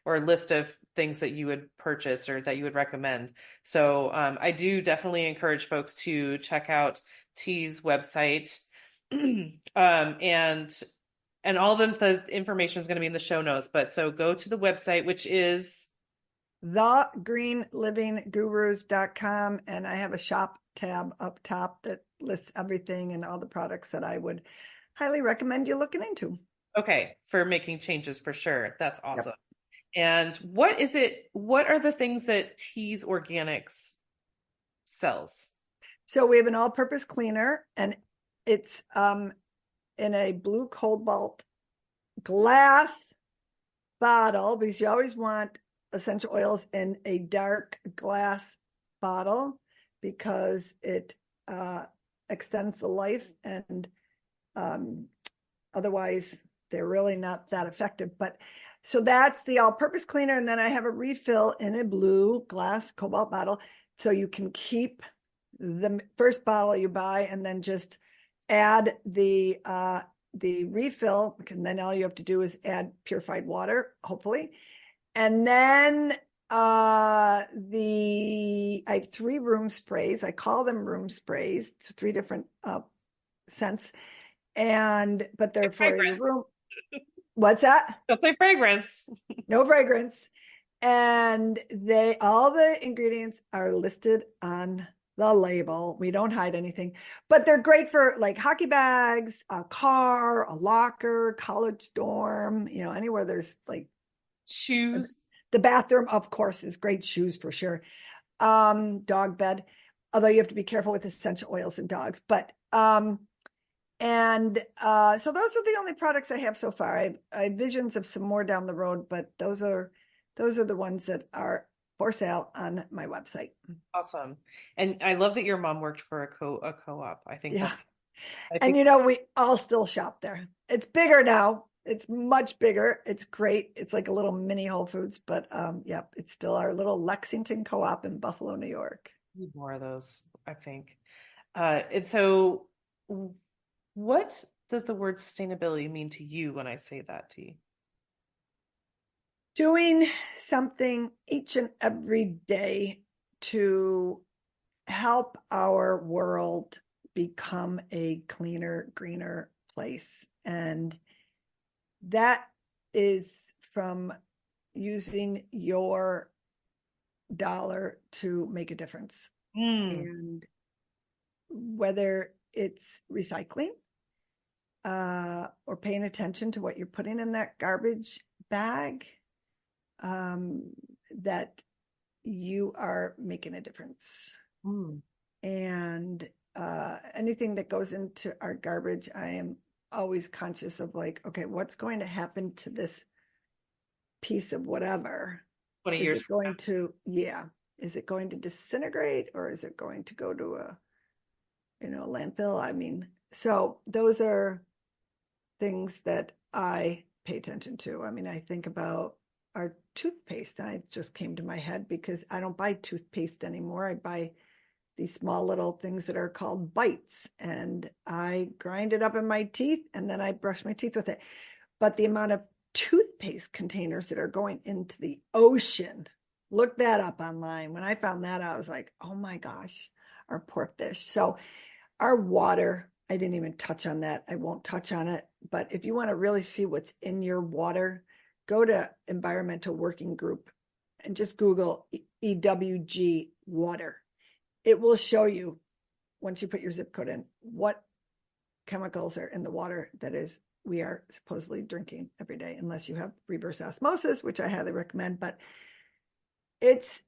or a list of things that you would purchase or that you would recommend. So I do definitely encourage folks to check out T's website. And all the information is going to be in the show notes. But so go to the website, which is thegreenlivinggurus.com, and I have a shop tab up top that lists everything and all the products that I would highly recommend you looking into. okay for making changes for sure. That's awesome. Yep. And what are the things that T's Organics sells? So we have an all-purpose cleaner, and it's in a blue cobalt glass bottle, because you always want essential oils in a dark glass bottle because it extends the life, and otherwise they're really not that effective. But so that's the all-purpose cleaner, and then I have a refill in a blue glass cobalt bottle, so you can keep the first bottle you buy and then just add the refill, and then all you have to do is add purified water, hopefully. And then I have 3 room sprays. I call them room sprays, 3 different scents, but they're for your room. What's that? Don't say fragrance. No fragrance. And all the ingredients are listed on the label. We don't hide anything, but they're great for like hockey bags, a car, a locker, college dorm, anywhere there's like Shoes. The bathroom, of course, is great. Shoes for sure. Dog bed, although you have to be careful with essential oils in dogs. But so those are the only products I have so far. I have visions of some more down the road, but those are the ones that are for sale on my website. Awesome. And I love that your mom worked for a co-op. I think and we all still shop there. It's bigger now. It's much bigger. It's great. It's like a little mini Whole Foods, but it's still our little Lexington co-op in Buffalo, New York. Need more of those, I think. And so what does the word sustainability mean to you when I say that, T? Doing something each and every day to help our world become a cleaner, greener place. And that is from using your dollar to make a difference. And whether it's recycling or paying attention to what you're putting in that garbage bag, that you are making a difference. And anything that goes into our garbage, I am always conscious of like, okay, what's going to happen to this piece of whatever? 20 Is years. it going to, is it going to disintegrate, or is it going to go to a, landfill? I mean, so those are things that I pay attention to. I mean, I think about our toothpaste. I just came to my head because I don't buy toothpaste anymore. I buy these small little things that are called bites, and I grind it up in my teeth and then I brush my teeth with it. But the amount of toothpaste containers that are going into the ocean, look that up online. When I found that, I was like, oh my gosh, our poor fish. So our water, I didn't even touch on that. I won't touch on it. But if you want to really see what's in your water, go to Environmental Working Group and just Google EWG water. It will show you, once you put your zip code in, what chemicals are in the water that is we are supposedly drinking every day, unless you have reverse osmosis, which I highly recommend. But it's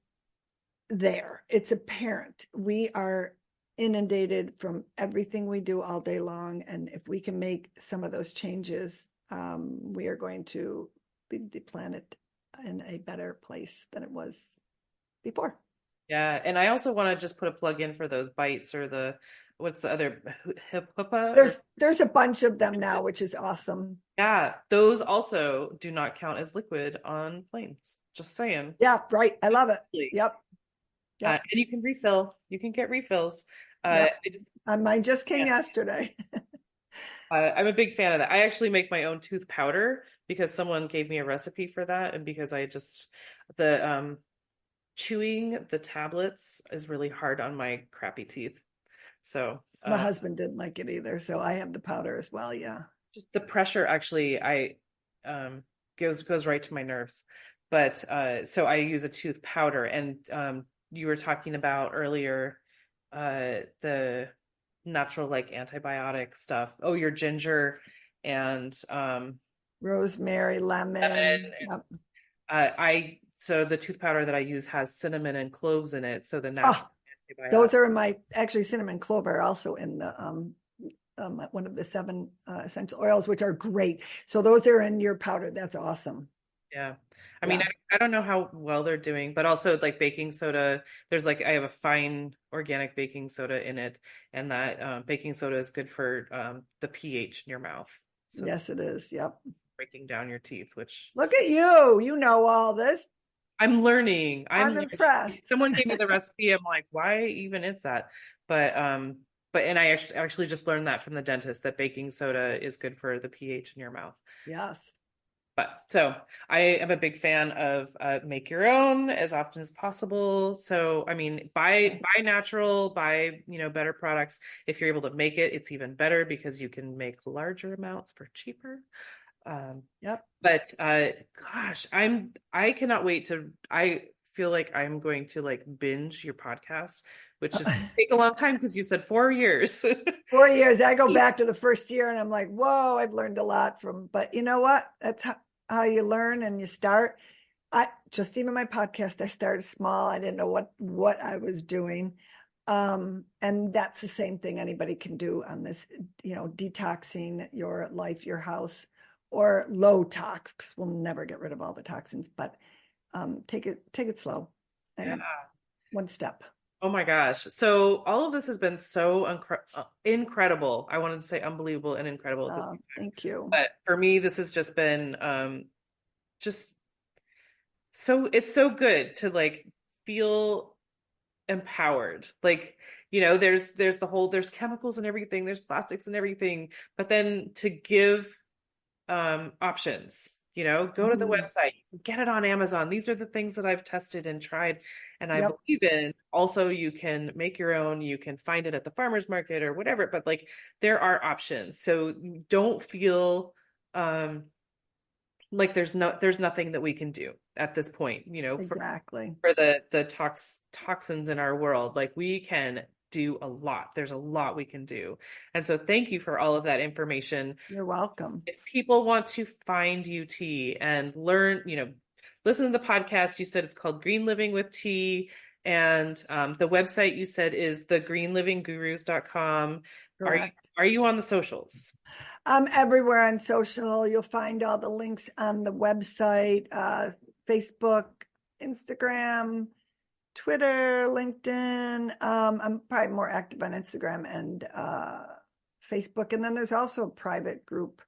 there. It's apparent. We are inundated from everything we do all day long. And if we can make some of those changes, we are going to leave the planet in a better place than it was before. Yeah, and I also want to just put a plug in for those bites, or what's the other, HIPAA? There's a bunch of them now, which is awesome. Yeah, those also do not count as liquid on planes. Just saying. Yeah, right. I love it. Yep. And you can refill. You can get refills. Mine just came yesterday. I'm a big fan of that. I actually make my own tooth powder because someone gave me a recipe for that, and because the chewing the tablets is really hard on my crappy teeth. So my husband didn't like it either, so I have the powder as well. Yeah, just the pressure actually goes right to my nerves. But so I use a tooth powder, and you were talking about earlier the natural like antibiotic stuff. Oh, your ginger and rosemary, lemon. Yep. So the tooth powder that I use has cinnamon and cloves in it. So the natural antibiotic. Those are actually cinnamon clove are also in the one of the 7 essential oils, which are great. So those are in your powder. That's awesome. Yeah. I mean, I don't know how well they're doing, but also like baking soda, I have a fine organic baking soda in it, and that baking soda is good for the pH in your mouth. So yes, it is. Yep. Breaking down your teeth, which look at you. You know all this. I'm learning. I'm impressed. Someone gave me the recipe. I'm like, why even is that? But and I actually just learned that from the dentist, that baking soda is good for the pH in your mouth. Yes. But so I am a big fan of make your own as often as possible. So I mean, buy natural, buy better products. If you're able to make it, it's even better because you can make larger amounts for cheaper. Yep. But gosh, I cannot wait I feel like I'm going to like binge your podcast, which is take a long time because you said 4 years. 4 years. I go back to the first year and I'm like, whoa, I've learned a lot but you know what? That's how you learn and you start. Even my podcast, I started small. I didn't know what I was doing. And that's the same thing anybody can do on this, detoxing your life, your house, or low tox, because we'll never get rid of all the toxins, but take it slow. And one step. Oh my gosh. So all of this has been so incredible. I wanted to say unbelievable and incredible at this time. Thank you. But for me, this has just been it's so good to like feel empowered. Like, there's chemicals and everything, there's plastics and everything, but then to give options go to the website, get it on Amazon. These are the things that I've tested and tried and I Yep. believe in. Also, you can make your own, you can find it at the farmer's market or whatever, but like there are options. So don't feel like there's nothing that we can do at this point, Exactly. for the toxins in our world. Like we can do a lot. There's a lot we can do. And so thank you for all of that information. You're welcome. If people want to find UT and learn, listen to the podcast, you said it's called Green Living with T. And the website you said is thegreenlivinggurus.com. Correct. Are you on the socials? I'm everywhere on social. You'll find all the links on the website, Facebook, Instagram, Twitter, LinkedIn. I'm probably more active on Instagram and Facebook. And then there's also a private group,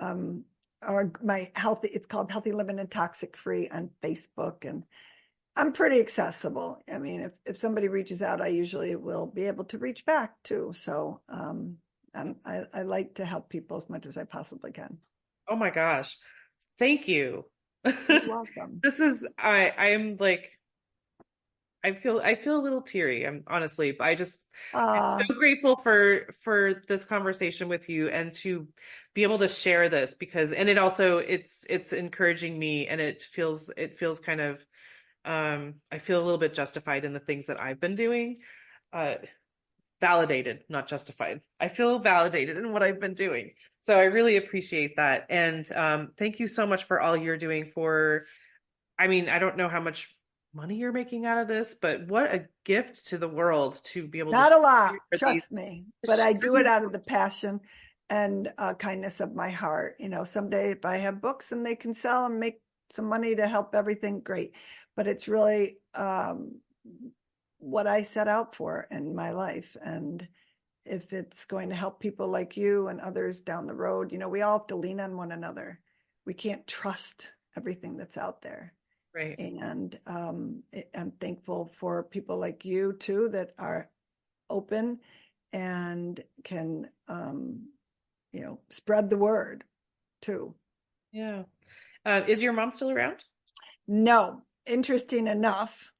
it's called Healthy Living and Toxic Free on Facebook. And I'm pretty accessible. I mean, if somebody reaches out, I usually will be able to reach back too. So I like to help people as much as I possibly can. Oh my gosh. Thank you. You're welcome. I'm like, I feel a little teary. I'm honestly, I'm so grateful for this conversation with you and to be able to share this and it also, it's encouraging me and it feels kind of, I feel a little bit justified in the things that I've been doing. Validated, not justified. I feel validated in what I've been doing. So I really appreciate that. And thank you so much for all you're doing I don't know how much money you're making out of this, but what a gift to the world to be able Not to a lot, trust me, but I do it out of the passion and kindness of my heart. Someday if I have books and they can sell and make some money to help everything, great. But it's really what I set out for in my life. And if it's going to help people like you and others down the road, we all have to lean on one another. We can't trust everything that's out there. Right. And I'm thankful for people like you too, that are open and can, spread the word too. Yeah. Is your mom still around? No. Interesting enough,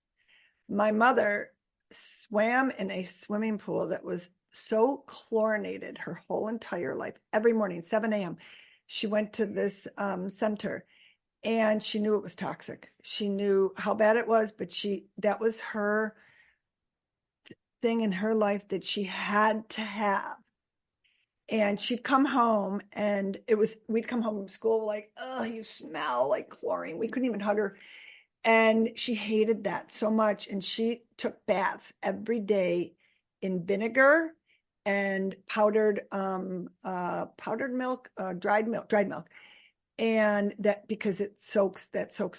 my mother swam in a swimming pool that was so chlorinated her whole entire life. Every morning, 7 a.m., she went to this center and she knew it was toxic. She knew how bad it was, but that was her thing in her life that she had to have. And she'd come home and we'd come home from school like, oh, you smell like chlorine. We couldn't even hug her. And she hated that so much. And she took baths every day in vinegar and powdered milk, dried milk. And that because it soaks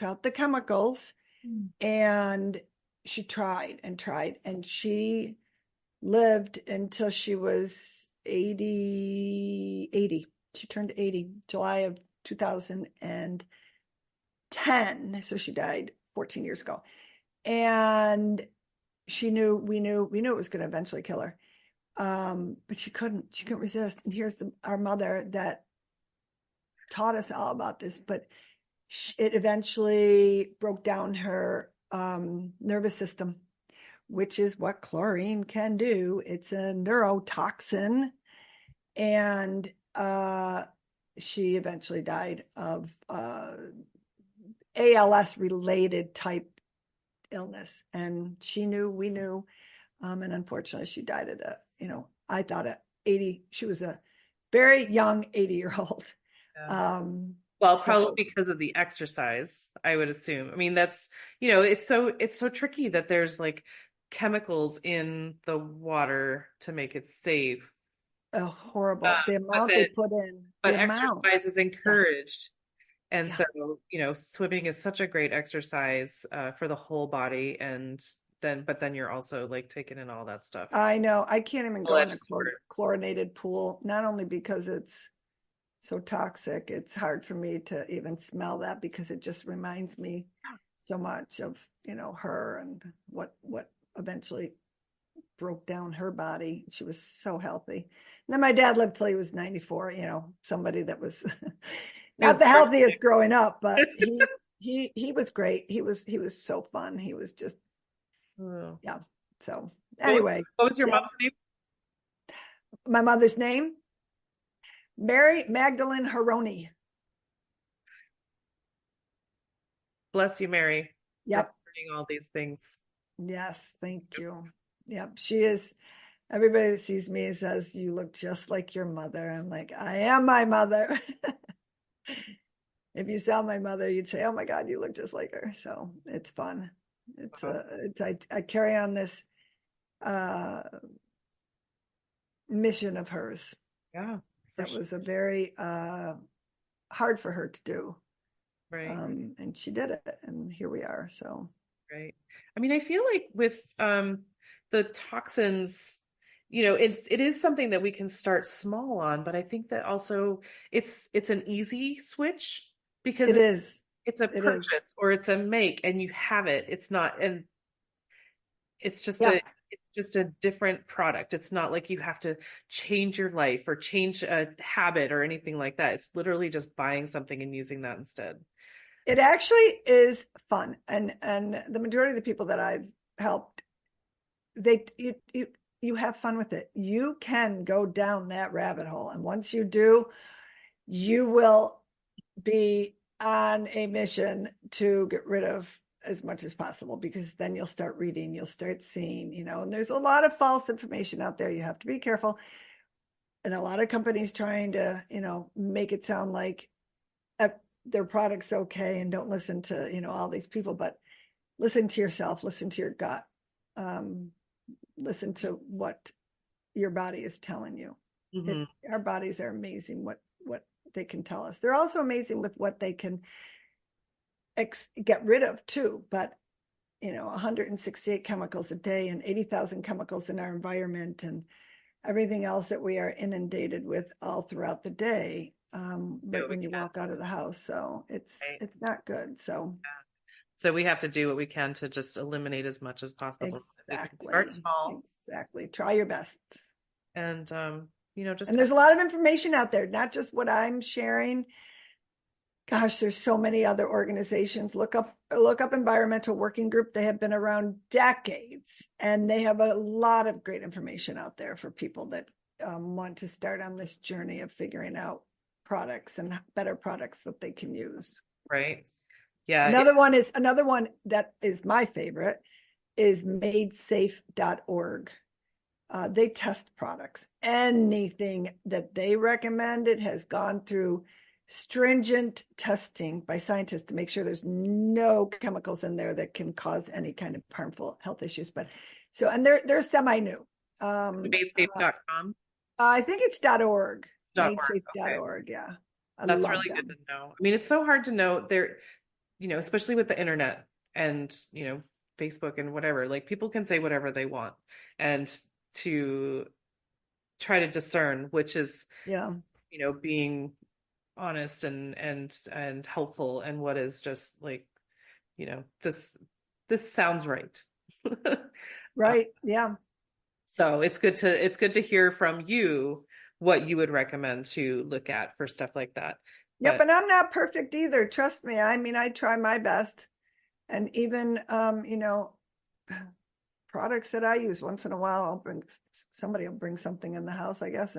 out the chemicals. And she tried and tried. And she lived until she was 80. She turned 80, July of 2010. So she died 14 years ago. And we knew it was going to eventually kill her. But she couldn't resist. And here's our mother that taught us all about this, but it eventually broke down her nervous system, which is what chlorine can do. It's a neurotoxin. And she eventually died of ALS related type illness. And we knew. And unfortunately she died at I thought at 80, she was a very young 80-year-old. Yeah. Well, probably because of the exercise, I would assume. I mean, that's, it's so tricky that there's like chemicals in the water to make it safe. Horrible. The amount they put in. But exercise is encouraged. Yeah. And so, swimming is such a great exercise for the whole body. And then you're also like taking in all that stuff. I know. I can't even go in a chlorinated pool, not only because it's so toxic. It's hard for me to even smell that because it just reminds me so much of, her and what eventually broke down her body. She was so healthy. And then my dad lived till he was 94, somebody that was, Not the healthiest growing up, but he was great. He was so fun. He was just, yeah. So anyway, what was your yeah. mother's name? My mother's name, Mary Magdalene Haroni. Bless you, Mary. Yep. For learning all these things. Yes, thank you. Yep, she is. Everybody that sees me says, you look just like your mother. I'm like, I am my mother. If you saw my mother, you'd say, oh my God, you look just like her. So it's fun. I carry on this mission of hers. Yeah. That was a very hard for her to do. Right. And she did it, and here we are. So right. I mean, I feel like with the toxins, it is something that we can start small on, but I think that also it's an easy switch because it's a purchase or it's a make and you have it. It's not, and it's just a different product. It's not like you have to change your life or change a habit or anything like that. It's literally just buying something and using that instead. It actually is fun. And the majority of the people that I've helped, you have fun with it. You can go down that rabbit hole. And once you do, you will be on a mission to get rid of as much as possible, because then you'll start reading, you'll start seeing, and there's a lot of false information out there. You have to be careful. And a lot of companies trying to, make it sound like their product's okay and don't listen to, all these people, but listen to yourself, listen to your gut, listen to what your body is telling you. Mm-hmm. Our bodies are amazing what they can tell us. They're also amazing with what they can get rid of too. But 168 chemicals a day and 80,000 chemicals in our environment and everything else that we are inundated with all throughout the day, right when you walk out of the house. So it's not good. So we have to do what we can to just eliminate as much as possible. Exactly. Start small. Exactly. Try your best. And and there's a lot of information out there, not just what I'm sharing. Gosh, there's so many other organizations. Look up Environmental Working Group. They have been around decades, and they have a lot of great information out there for people that want to start on this journey of figuring out products and better products that they can use. Right. Yeah. Another one that is my favorite is madesafe.org. They test products. Anything that they recommended has gone through stringent testing by scientists to make sure there's no chemicals in there that can cause any kind of harmful health issues. And they're semi-new. Madesafe.com. I think it's .org. Madesafe.org. Okay. Yeah. That's really good to know. I mean, it's so hard to know there, especially with the internet and, Facebook and whatever, like people can say whatever they want, and to try to discern which is, being honest and helpful, and what is just like, this sounds right. Right. Yeah. So it's good to hear from you what you would recommend to look at for stuff like that. Yep. And I'm not perfect either. Trust me. I mean, I try my best. And even, products that I use once in a while, somebody will bring something in the house, I guess.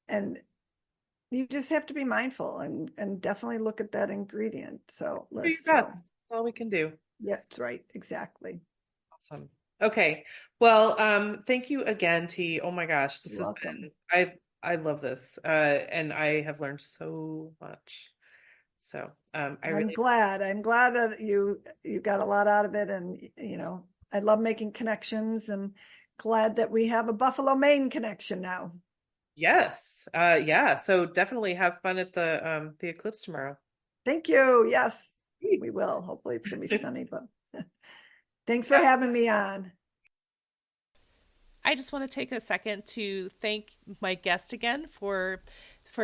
And you just have to be mindful and definitely look at that ingredient. So that's all we can do. Yeah, that's right. Exactly. Awesome. Okay. Well, thank you again, T. Oh my gosh, this has been, I love this. And I have learned so much. So I'm glad that you got a lot out of it. And, I love making connections, and glad that we have a Buffalo, Maine connection now. Yes. Yeah. So definitely have fun at the eclipse tomorrow. Thank you. Yes, we will. Hopefully it's going to be sunny, but thanks for having me on. I just want to take a second to thank my guest again for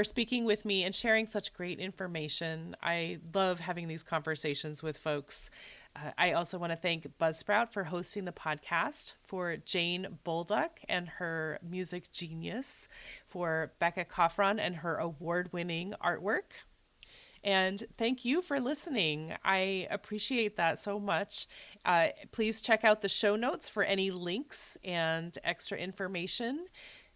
speaking with me and sharing such great information. I love having these conversations with folks. I also want to thank Buzzsprout for hosting the podcast, for Jane Bolduck and her music genius, for Becca Coffron and her award-winning artwork. And thank you for listening. I appreciate that so much. Please check out the show notes for any links and extra information.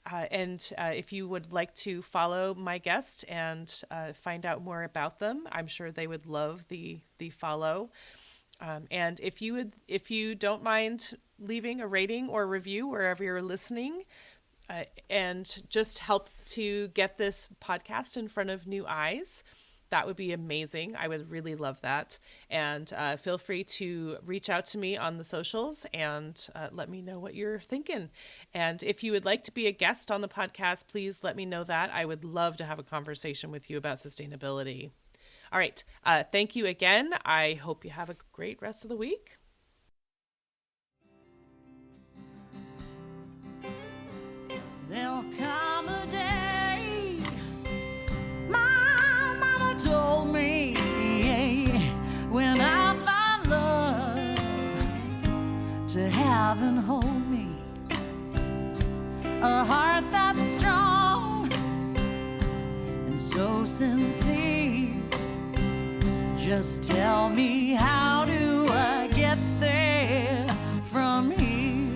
And if you would like to follow my guest and find out more about them, I'm sure they would love the follow. And if you don't mind leaving a rating or review wherever you're listening, and just help to get this podcast in front of new eyes, that would be amazing. I would really love that. And feel free to reach out to me on the socials and let me know what you're thinking. And if you would like to be a guest on the podcast, please let me know that. I would love to have a conversation with you about sustainability. All right. Thank you again. I hope you have a great rest of the week. There'll come a day, my mama told me, when I find love to have and hold me, a heart that's strong and so sincere. Just tell me, how do I get there from here?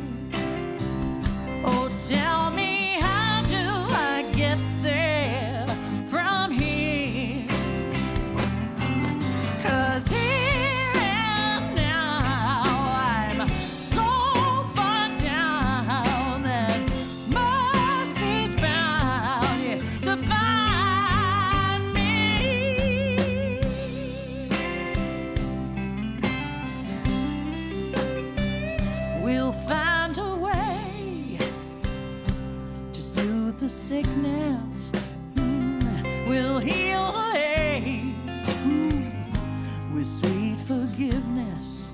Oh, tell me, sickness, will heal the ache with sweet forgiveness.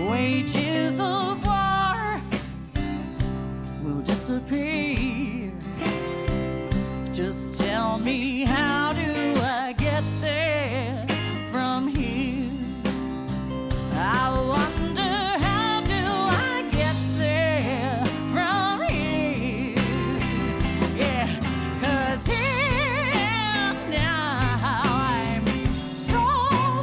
Wages of war will disappear. Just tell me, how do I get there from here? I wonder, how do I get there from here? Yeah, 'cause here now I'm so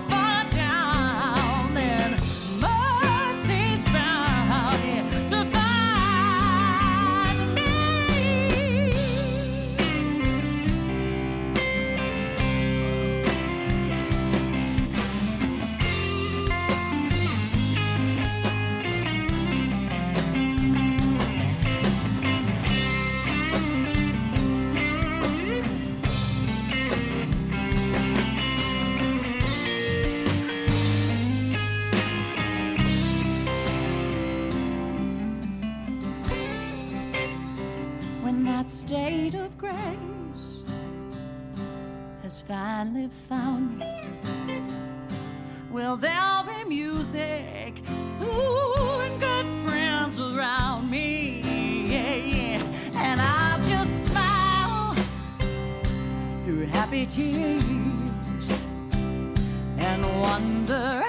far down, and mercy's bound here to find me. When that state of grace has finally found me, well, there'll be music, ooh, and good friends around me, yeah, yeah. And I'll just smile through happy tears and wonder